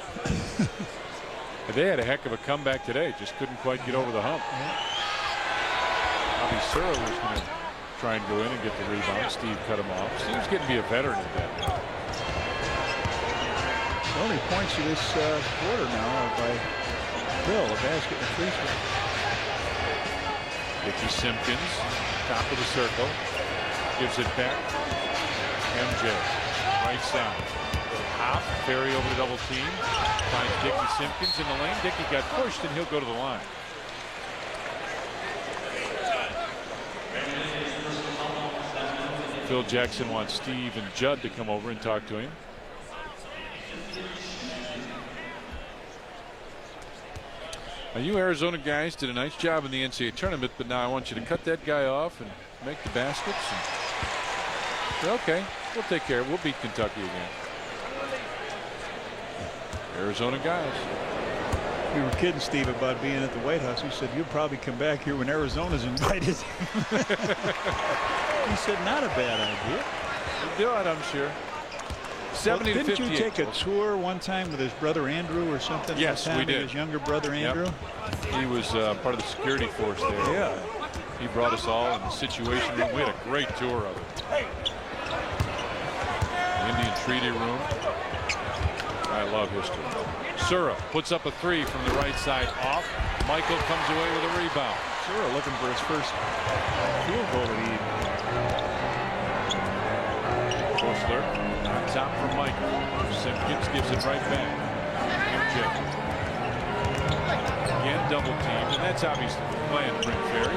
They had a heck of a comeback today. Just couldn't quite get over the hump. Bobby Sura was going to try and go in and get the rebound. Steve cut him off. Steve's getting to be a veteran at that. The only points of this quarter now are by Bill, a basket and free throw. Dickie Simpkins, top of the circle, gives it back. MJ, right side. Hop, ferry over the double team. Finds Dickie Simpkins in the lane. Dickie got pushed, and he'll go to the line. Phil Jackson wants Steve and Judd to come over and talk to him. Now, you Arizona guys did a nice job in the NCAA tournament, but now I want you to cut that guy off and make the baskets. And, okay, we'll take care of it. We'll beat Kentucky again. Arizona guys. We were kidding Steve about being at the White House. He said, you'll probably come back here when Arizona's invited. He said, not a bad idea. We'll do it, I'm sure. 70 to 58. Didn't you take a tour one time with his brother Andrew or something? Yes, we did. His younger brother Andrew? Yep. He was part of the security force there. Yeah. He brought us all in the Situation Room. We had a great tour of it. The Indian Treaty Room. I love history. Sura puts up a 3 from the right side off. Michael comes away with a rebound. Sura looking for his first field goal of the evening. Bushler on top from Michael. Simpkins gives it right back. MJ. Again double teamed, and that's obviously the plan to bring Ferry.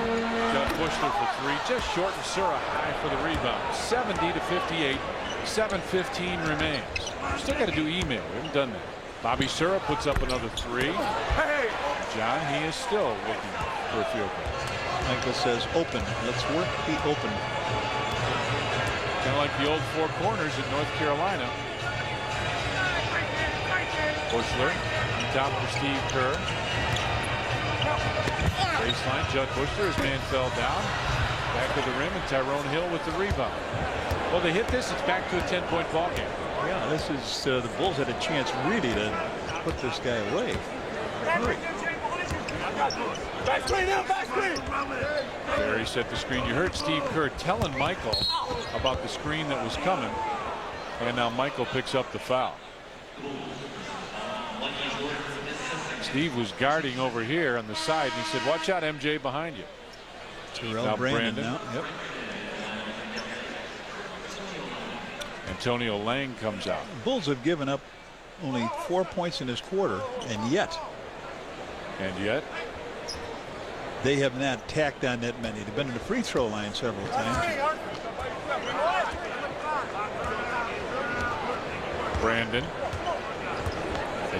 Got Bushler for 3, just short, and Sura high for the rebound. 70 to 58. 7:15 remains. Still got to do email. We haven't done that. Bobby Sura puts up another 3. Hey, John, he is still looking for a field goal. Michael says, "Open. Let's work the open." Kind of like the old four corners in North Carolina. Bushler on top for Steve Kerr. Baseline, Judd Bushler. His man fell down. Back of the rim, and Tyrone Hill with the rebound. Well, they hit this. It's back to a 10-point ball game. Yeah, this is the Bulls had a chance really to put this guy away. Back screen now, back screen. Barry set the screen. You heard Steve Kerr telling Michael about the screen that was coming, and now Michael picks up the foul. Steve was guarding over here on the side, and he said, "Watch out, MJ, behind you." Now Brandon now. Yep. Antonio Lang comes out. Bulls have given up only 4 points in this quarter, and yet they have not tacked on that many. They've been in the free throw line several times. Brandon.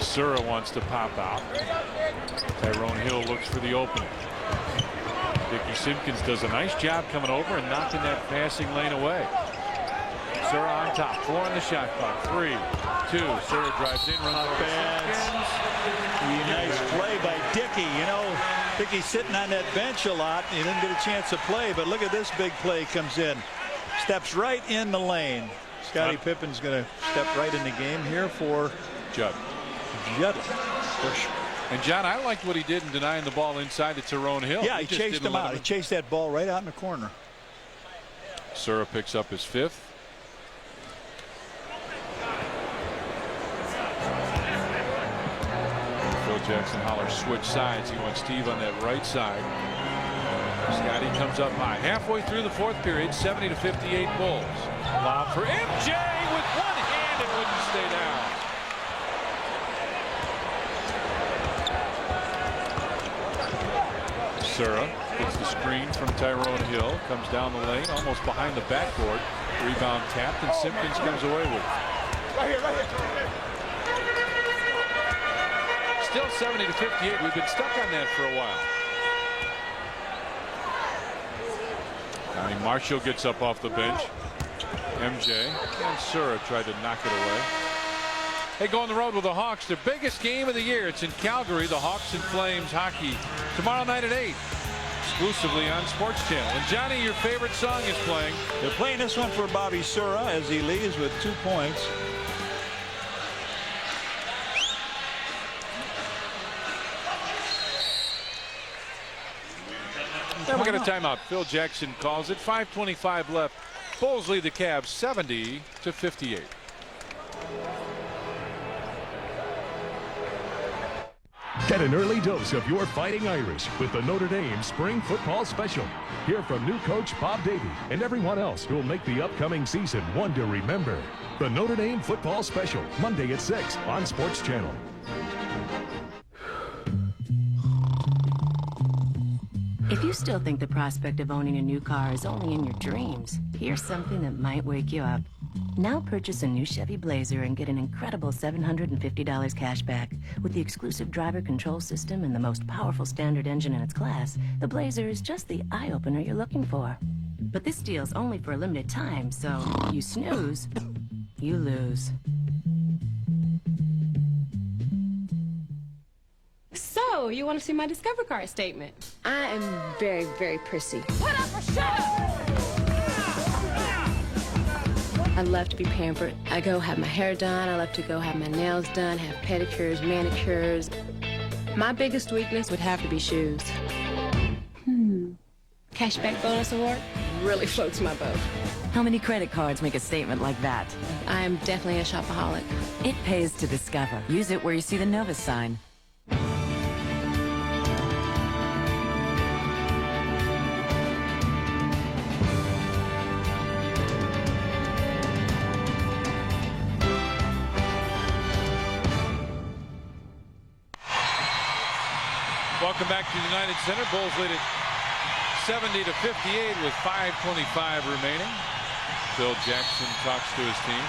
Sura wants to pop out. Tyrone Hill looks for the opening. Dickie Simpkins does a nice job coming over and knocking that passing lane away. Sura on top, 4 on the shot clock, 3, 2. Sura drives in, runs over Simpkins. Nice play by Dickie. You know, Dickie's sitting on that bench a lot. He didn't get a chance to play, but look at this big play comes in. Steps right in the lane. Scottie Pippen's going to step right in the game here for Judd. And John, I liked what he did in denying the ball inside to Tyrone Hill. Yeah, he chased him out. He chased that ball right out in the corner. Sura picks up his 5th. Phil Jackson hollers switch sides. He wants Steve on that right side. Scotty comes up high. Halfway through the 4th period, 70 to 58 Bulls. Lob for MJ with one hand and wouldn't stay down. Sura gets the screen from Tyrone Hill, comes down the lane, almost behind the backboard. Rebound tapped, and Simpkins comes away with it. Right here, right here. Still 70-58. We've been stuck on that for a while. Marshall gets up off the bench. MJ and Sura tried to knock it away. They go on the road with the Hawks. Their biggest game of the year. It's in Calgary. The Hawks and Flames hockey tomorrow night at 8. Exclusively on Sports Channel. And Johnny, your favorite song is playing. They're playing this one for Bobby Sura as he leads with 2 points. Then we get a timeout. Phil Jackson calls it. 5:25 left. Bulls lead the Cavs 70-58. Get an early dose of your Fighting Irish with the Notre Dame Spring Football Special. Hear from new coach Bob Davie and everyone else who will make the upcoming season one to remember. The Notre Dame Football Special, Monday at 6 on Sports Channel. If you still think the prospect of owning a new car is only in your dreams, here's something that might wake you up. Now purchase a new Chevy Blazer and get an incredible $750 cash back. With the exclusive driver control system and the most powerful standard engine in its class, the Blazer is just the eye-opener you're looking for. But this deal's only for a limited time, so you snooze, you lose. So, you want to see my Discover Card statement? I am very, very prissy. Put up or shut up! I love to be pampered. I go have my hair done. I love to go have my nails done, have pedicures, manicures. My biggest weakness would have to be shoes. Cashback bonus award really floats my boat. How many credit cards make a statement like that? I am definitely a shopaholic. It pays to Discover. Use it where you see the Novus sign. Welcome back to the United Center. Bulls lead it 70-58 with 5:25 remaining. Phil Jackson talks to his team.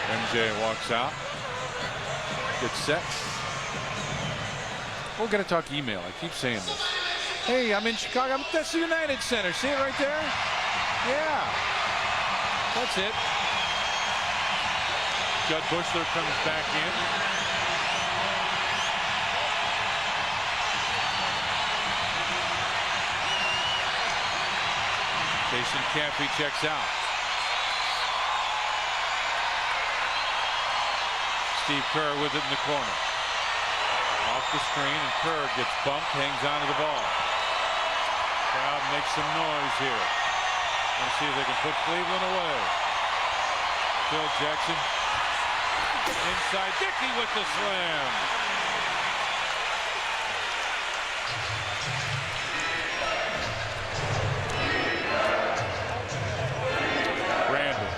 MJ walks out. Gets set. We're going to talk email. I keep saying this. Hey, I'm in Chicago. That's the United Center. See it right there? Yeah. That's it. Judd Bushler comes back in. Jason Caffey checks out. Steve Kerr with it in the corner. Off the screen, and Kerr gets bumped, hangs onto the ball. Crowd makes some noise here. Let's see if they can put Cleveland away. Phil Jackson. Inside, Dickey with the slam. Brandon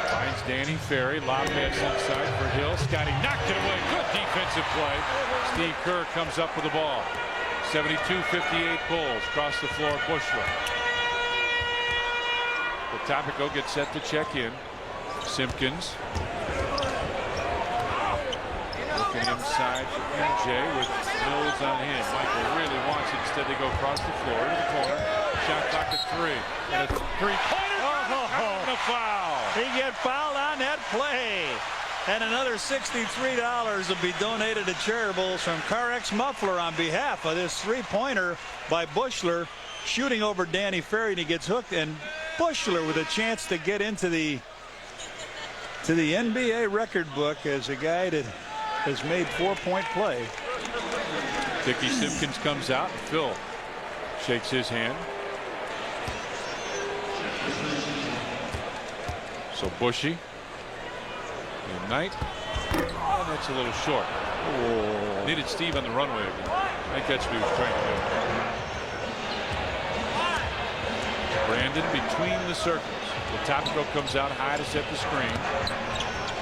finds Danny Ferry. Lob pass inside for Hill. Scotty knocked it away. Good defensive play. Steve Kerr comes up with the ball. 72-58 Bulls. Across the floor, Bushler. The Topico gets set to check in. Simpkins looking inside for MJ with Mills on him. Michael really wants it. Instead they go across the floor to the corner. Shot clock at 3. And a three-pointer. Oh, a foul. He get fouled on that play. And another $63 will be donated to Charitable's from CarX Muffler on behalf of this three-pointer by Bushler, shooting over Danny Ferry, and he gets hooked. And Bushler with a chance to get into the NBA record book as a guy that has made 4-point play. Dickie Simpkins comes out. Phil shakes his hand. So Bushy. And Knight. Oh, that's a little short. Oh. Needed Steve on the runway again. I think that's what he was trying to do. Brandon between the circles. The Topico comes out high to set the screen.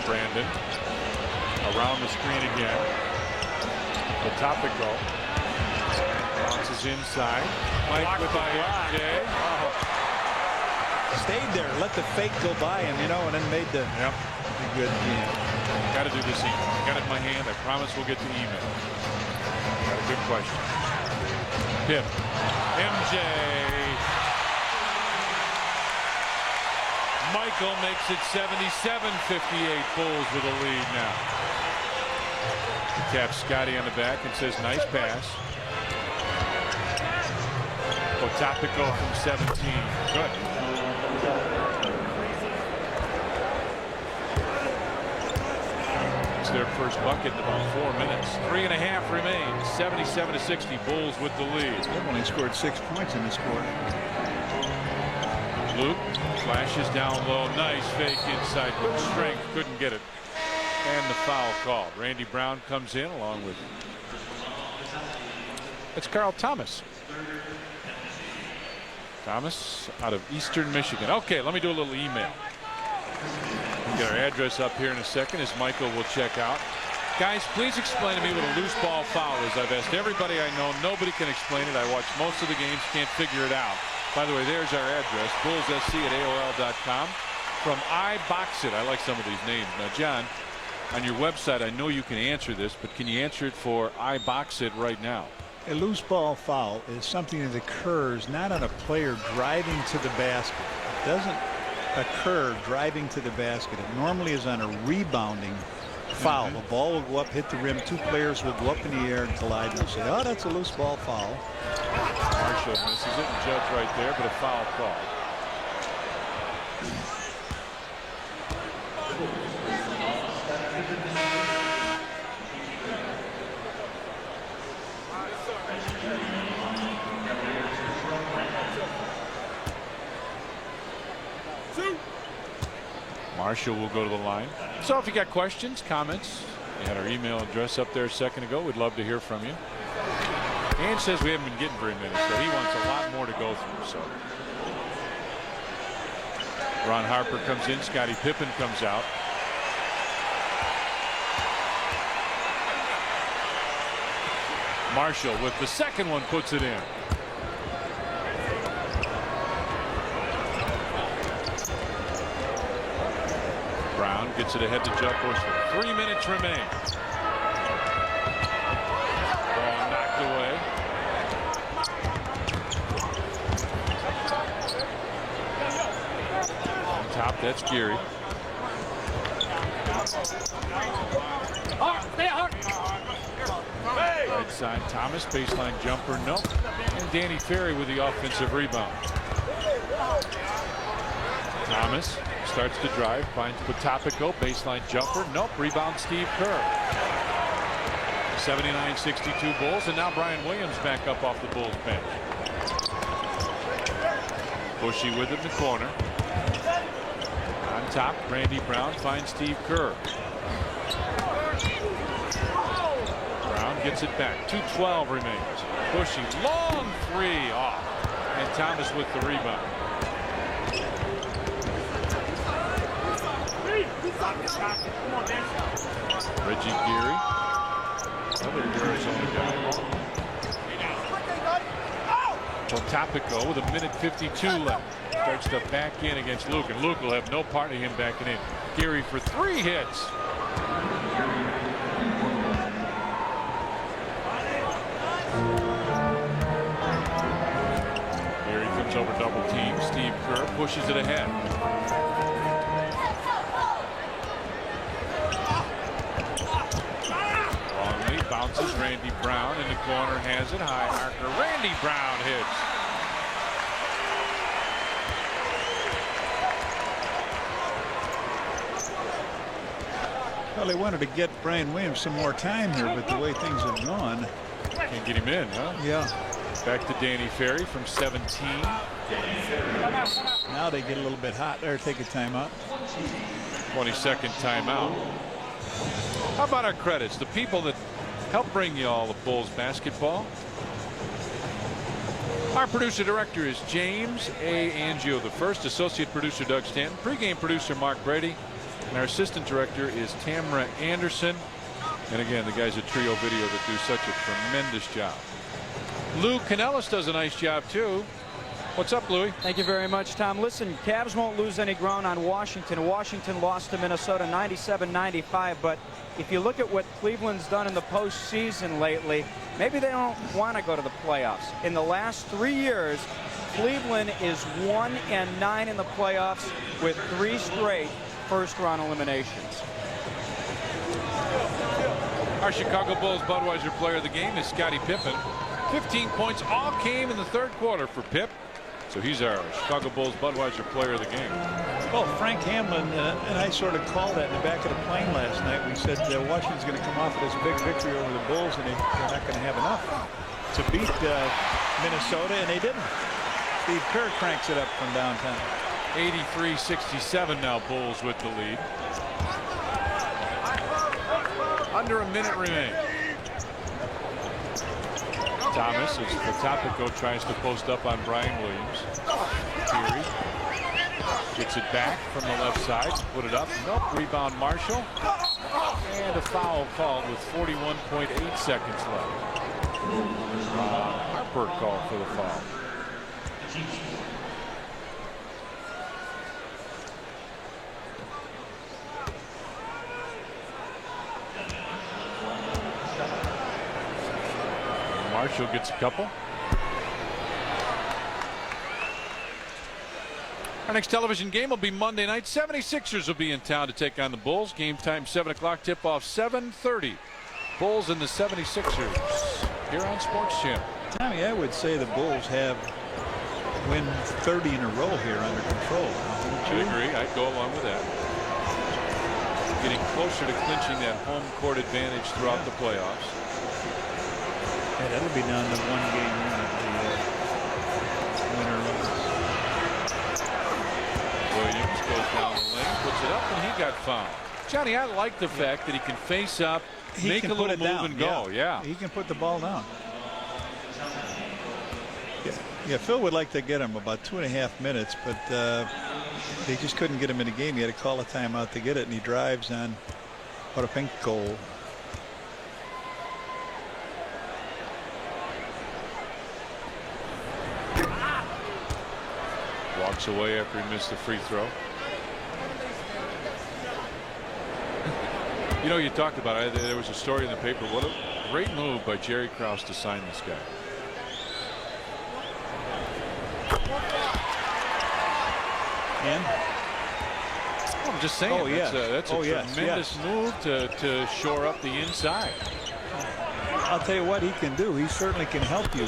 Brandon around the screen again. The topical bounces inside. Mike with the MJ. Stayed there, let the fake go by him, and then made the good. Got to do this email. I got it in my hand. I promise we'll get to email. Got a good question. Pip. MJ. Michael makes it 77-58. Bulls with a lead now. He taps Scotty on the back and says, nice pass. Otapico from 17. Good. It's their first bucket in about 4 minutes. 3.5 remains. 77-60. Bulls with the lead. They've only scored 6 points in this quarter. Luke flashes down low. Nice fake inside with strength. Couldn't get it. And the foul called. Randy Brown comes in along with. It's Carl Thomas. Thomas out of Eastern Michigan. Okay, let me do a little email. We'll get our address up here in a second as Michael will check out. Guys, please explain to me what a loose ball foul is. I've asked everybody I know. Nobody can explain it. I watch most of the games. Can't figure it out. By the way, there's our address. bullssc@aol.com. From iBoxit. I like some of these names. Now, John, on your website, I know you can answer this, but can you answer it for iBoxit right now? A loose ball foul is something that occurs not on a player driving to the basket. It doesn't occur driving to the basket. It normally is on a rebounding foul. The ball will go up, hit the rim. 2 players will go up in the air and collide. And they'll say, oh, that's a loose ball foul. Marshall misses it, and Judd's right there, but a foul call. Marshall will go to the line. So if you got questions, comments, you had our email address up there a second ago. We'd love to hear from you. And says we haven't been getting very many, so he wants a lot more to go through. So Ron Harper comes in. Scottie Pippen comes out. Marshall with the second one puts it in. Brown gets it ahead to Judd Bushler. 3 minutes remain. Ball knocked away. On top, that's Geary. Right side, Thomas, baseline jumper, nope. And Danny Ferry with the offensive rebound. Thomas starts to drive, finds Potapico, baseline jumper, nope. Rebound, Steve Kerr. 79-62 Bulls, and now Brian Williams back up off the Bulls bench. Bushy with it in the corner. On top, Randy Brown finds Steve Kerr. Brown gets it back. 2:12 remains. Bushy, long three off. And Thomas with the rebound. Reggie Geary. Another Arizona guy. Potapico with 1:52 left. Starts to back in against Luke, and Luke will have no part of him backing in. Geary for 3 hits. Geary comes over double team. Steve Kerr pushes it ahead. Longley bounces. Randy Brown in the corner has it. High archer. Randy Brown hits. Well, they wanted to get Brian Williams some more time here, but the way things have gone. Can't get him in, huh? Yeah. Back to Danny Ferry from 17. Now they get a little bit hot there. Take a timeout. 22nd timeout. How about our credits? The people that help bring you all the Bulls basketball. Our producer director is James A. Angio the first. Associate producer Doug Stanton. Pregame producer Mark Brady. And our assistant director is Tamara Anderson. And again, the guys at Trio Video that do such a tremendous job. Lou Canellis does a nice job too. What's up, Louie? Thank you very much, Tom. Listen, Cavs won't lose any ground on Washington. Washington lost to Minnesota 97-95, but if you look at what Cleveland's done in the postseason lately, maybe they don't want to go to the playoffs. In the last 3 years, Cleveland is 1-9 in the playoffs with 3 straight first-round eliminations. Our Chicago Bulls Budweiser player of the game is Scottie Pippen. 15 points all came in the third quarter for Pip. So he's our Chicago Bulls Budweiser player of the game. Well, Frank Hamlin and I sort of called that in the back of the plane last night. We said Washington's going to come off with this big victory over the Bulls, and they're not going to have enough to beat Minnesota, and they didn't. Steve Kerr cranks it up from downtown. 83-67 now, Bulls with the lead. Under a minute remaining. Thomas, as Fotopico tries to post up on Brian Williams. Peary gets it back from the left side, put it up. Nope. Rebound Marshall. And a foul called with 41.8 seconds left. Harper called for the foul. Marshall gets a couple. Our next television game will be Monday night. 76ers will be in town to take on the Bulls. Game time 7 o'clock. Tip off 7:30. Bulls and the 76ers here on Sports Channel. Tommy, I would say the Bulls have win 30 in a row here under control. I agree. I'd go along with that. Getting closer to clinching that home court advantage throughout the playoffs. Yeah, that'll be down to 1 game run at the winner runs. Williams goes down the lane, puts it up, and he got fouled. Johnny, I like the fact that he can face up, make a little move and go. Yeah. He can put the ball down. Yeah, Phil would like to get him about 2.5 minutes, but they just couldn't get him in the game. He had to call a timeout to get it, and he drives on what a pink goal. Walks away after he missed the free throw. You know, you talked about it. There was a story in the paper. What a great move by Jerry Krause to sign this guy. And I'm just saying. That's a tremendous move to shore up the inside. I'll tell you what he can do. He certainly can help you.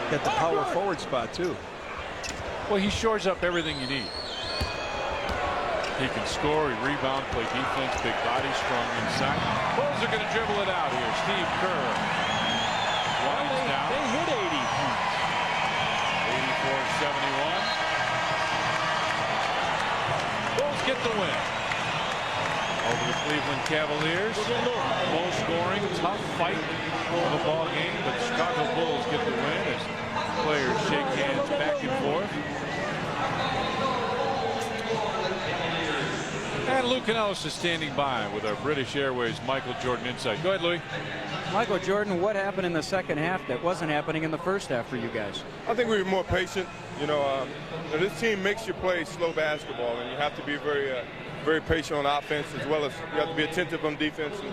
Get the power forward spot too. Well, he shores up everything you need. He can score, he rebound, play defense, big body, strong inside. Bulls are going to dribble it out here. Steve Kerr winds down. They hit 80 points. 84-71. Bulls get the win over the Cleveland Cavaliers. Low scoring, tough fight of a ball game, but the Chicago Bulls get the win as players shake hands back and forth. And Lou Canellis is standing by with our British Airways Michael Jordan insight. Go ahead, Louie. Michael Jordan, what happened in the second half that wasn't happening in the first half for you guys? I think we were more patient. You know, this team makes you play slow basketball, and you have to be very patient on offense, as well as you have to be attentive on defense. And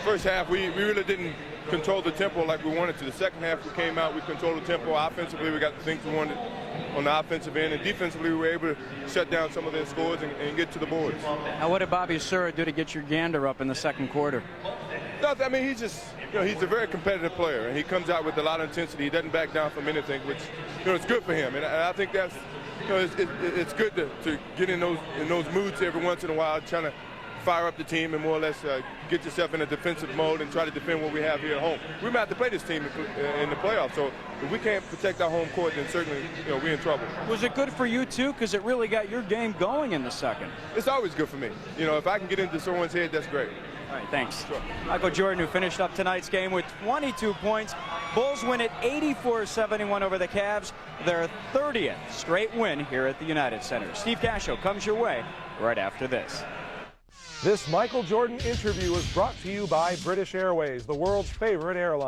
first half, we really didn't control the tempo like we wanted to. The second half, we came out, we controlled the tempo. Offensively, we got the things we wanted on the offensive end, and defensively, we were able to shut down some of their scores and get to the boards. Now, what did Bobby Sura do to get your gander up in the second quarter? Nothing. I mean, he's just, you know, he's a very competitive player, and he comes out with a lot of intensity. He doesn't back down from anything, which, you know, it's good for him. And I think that's, you know, it's good to get in those moods every once in a while, trying to fire up the team and more or less get yourself in a defensive mode and try to defend what we have here at home. We might have to play this team in the playoffs, so if we can't protect our home court, then certainly, you know, we're in trouble. Was it good for you too, because it really got your game going in the second? It's always good for me. You know, if I can get into someone's head, that's great. All right, thanks. Michael Jordan, who finished up tonight's game with 22 points. Bulls win at 84-71 over the Cavs, their 30th straight win here at the United Center. Steve Cascio comes your way right after this. This Michael Jordan interview was brought to you by British Airways, the world's favorite airline.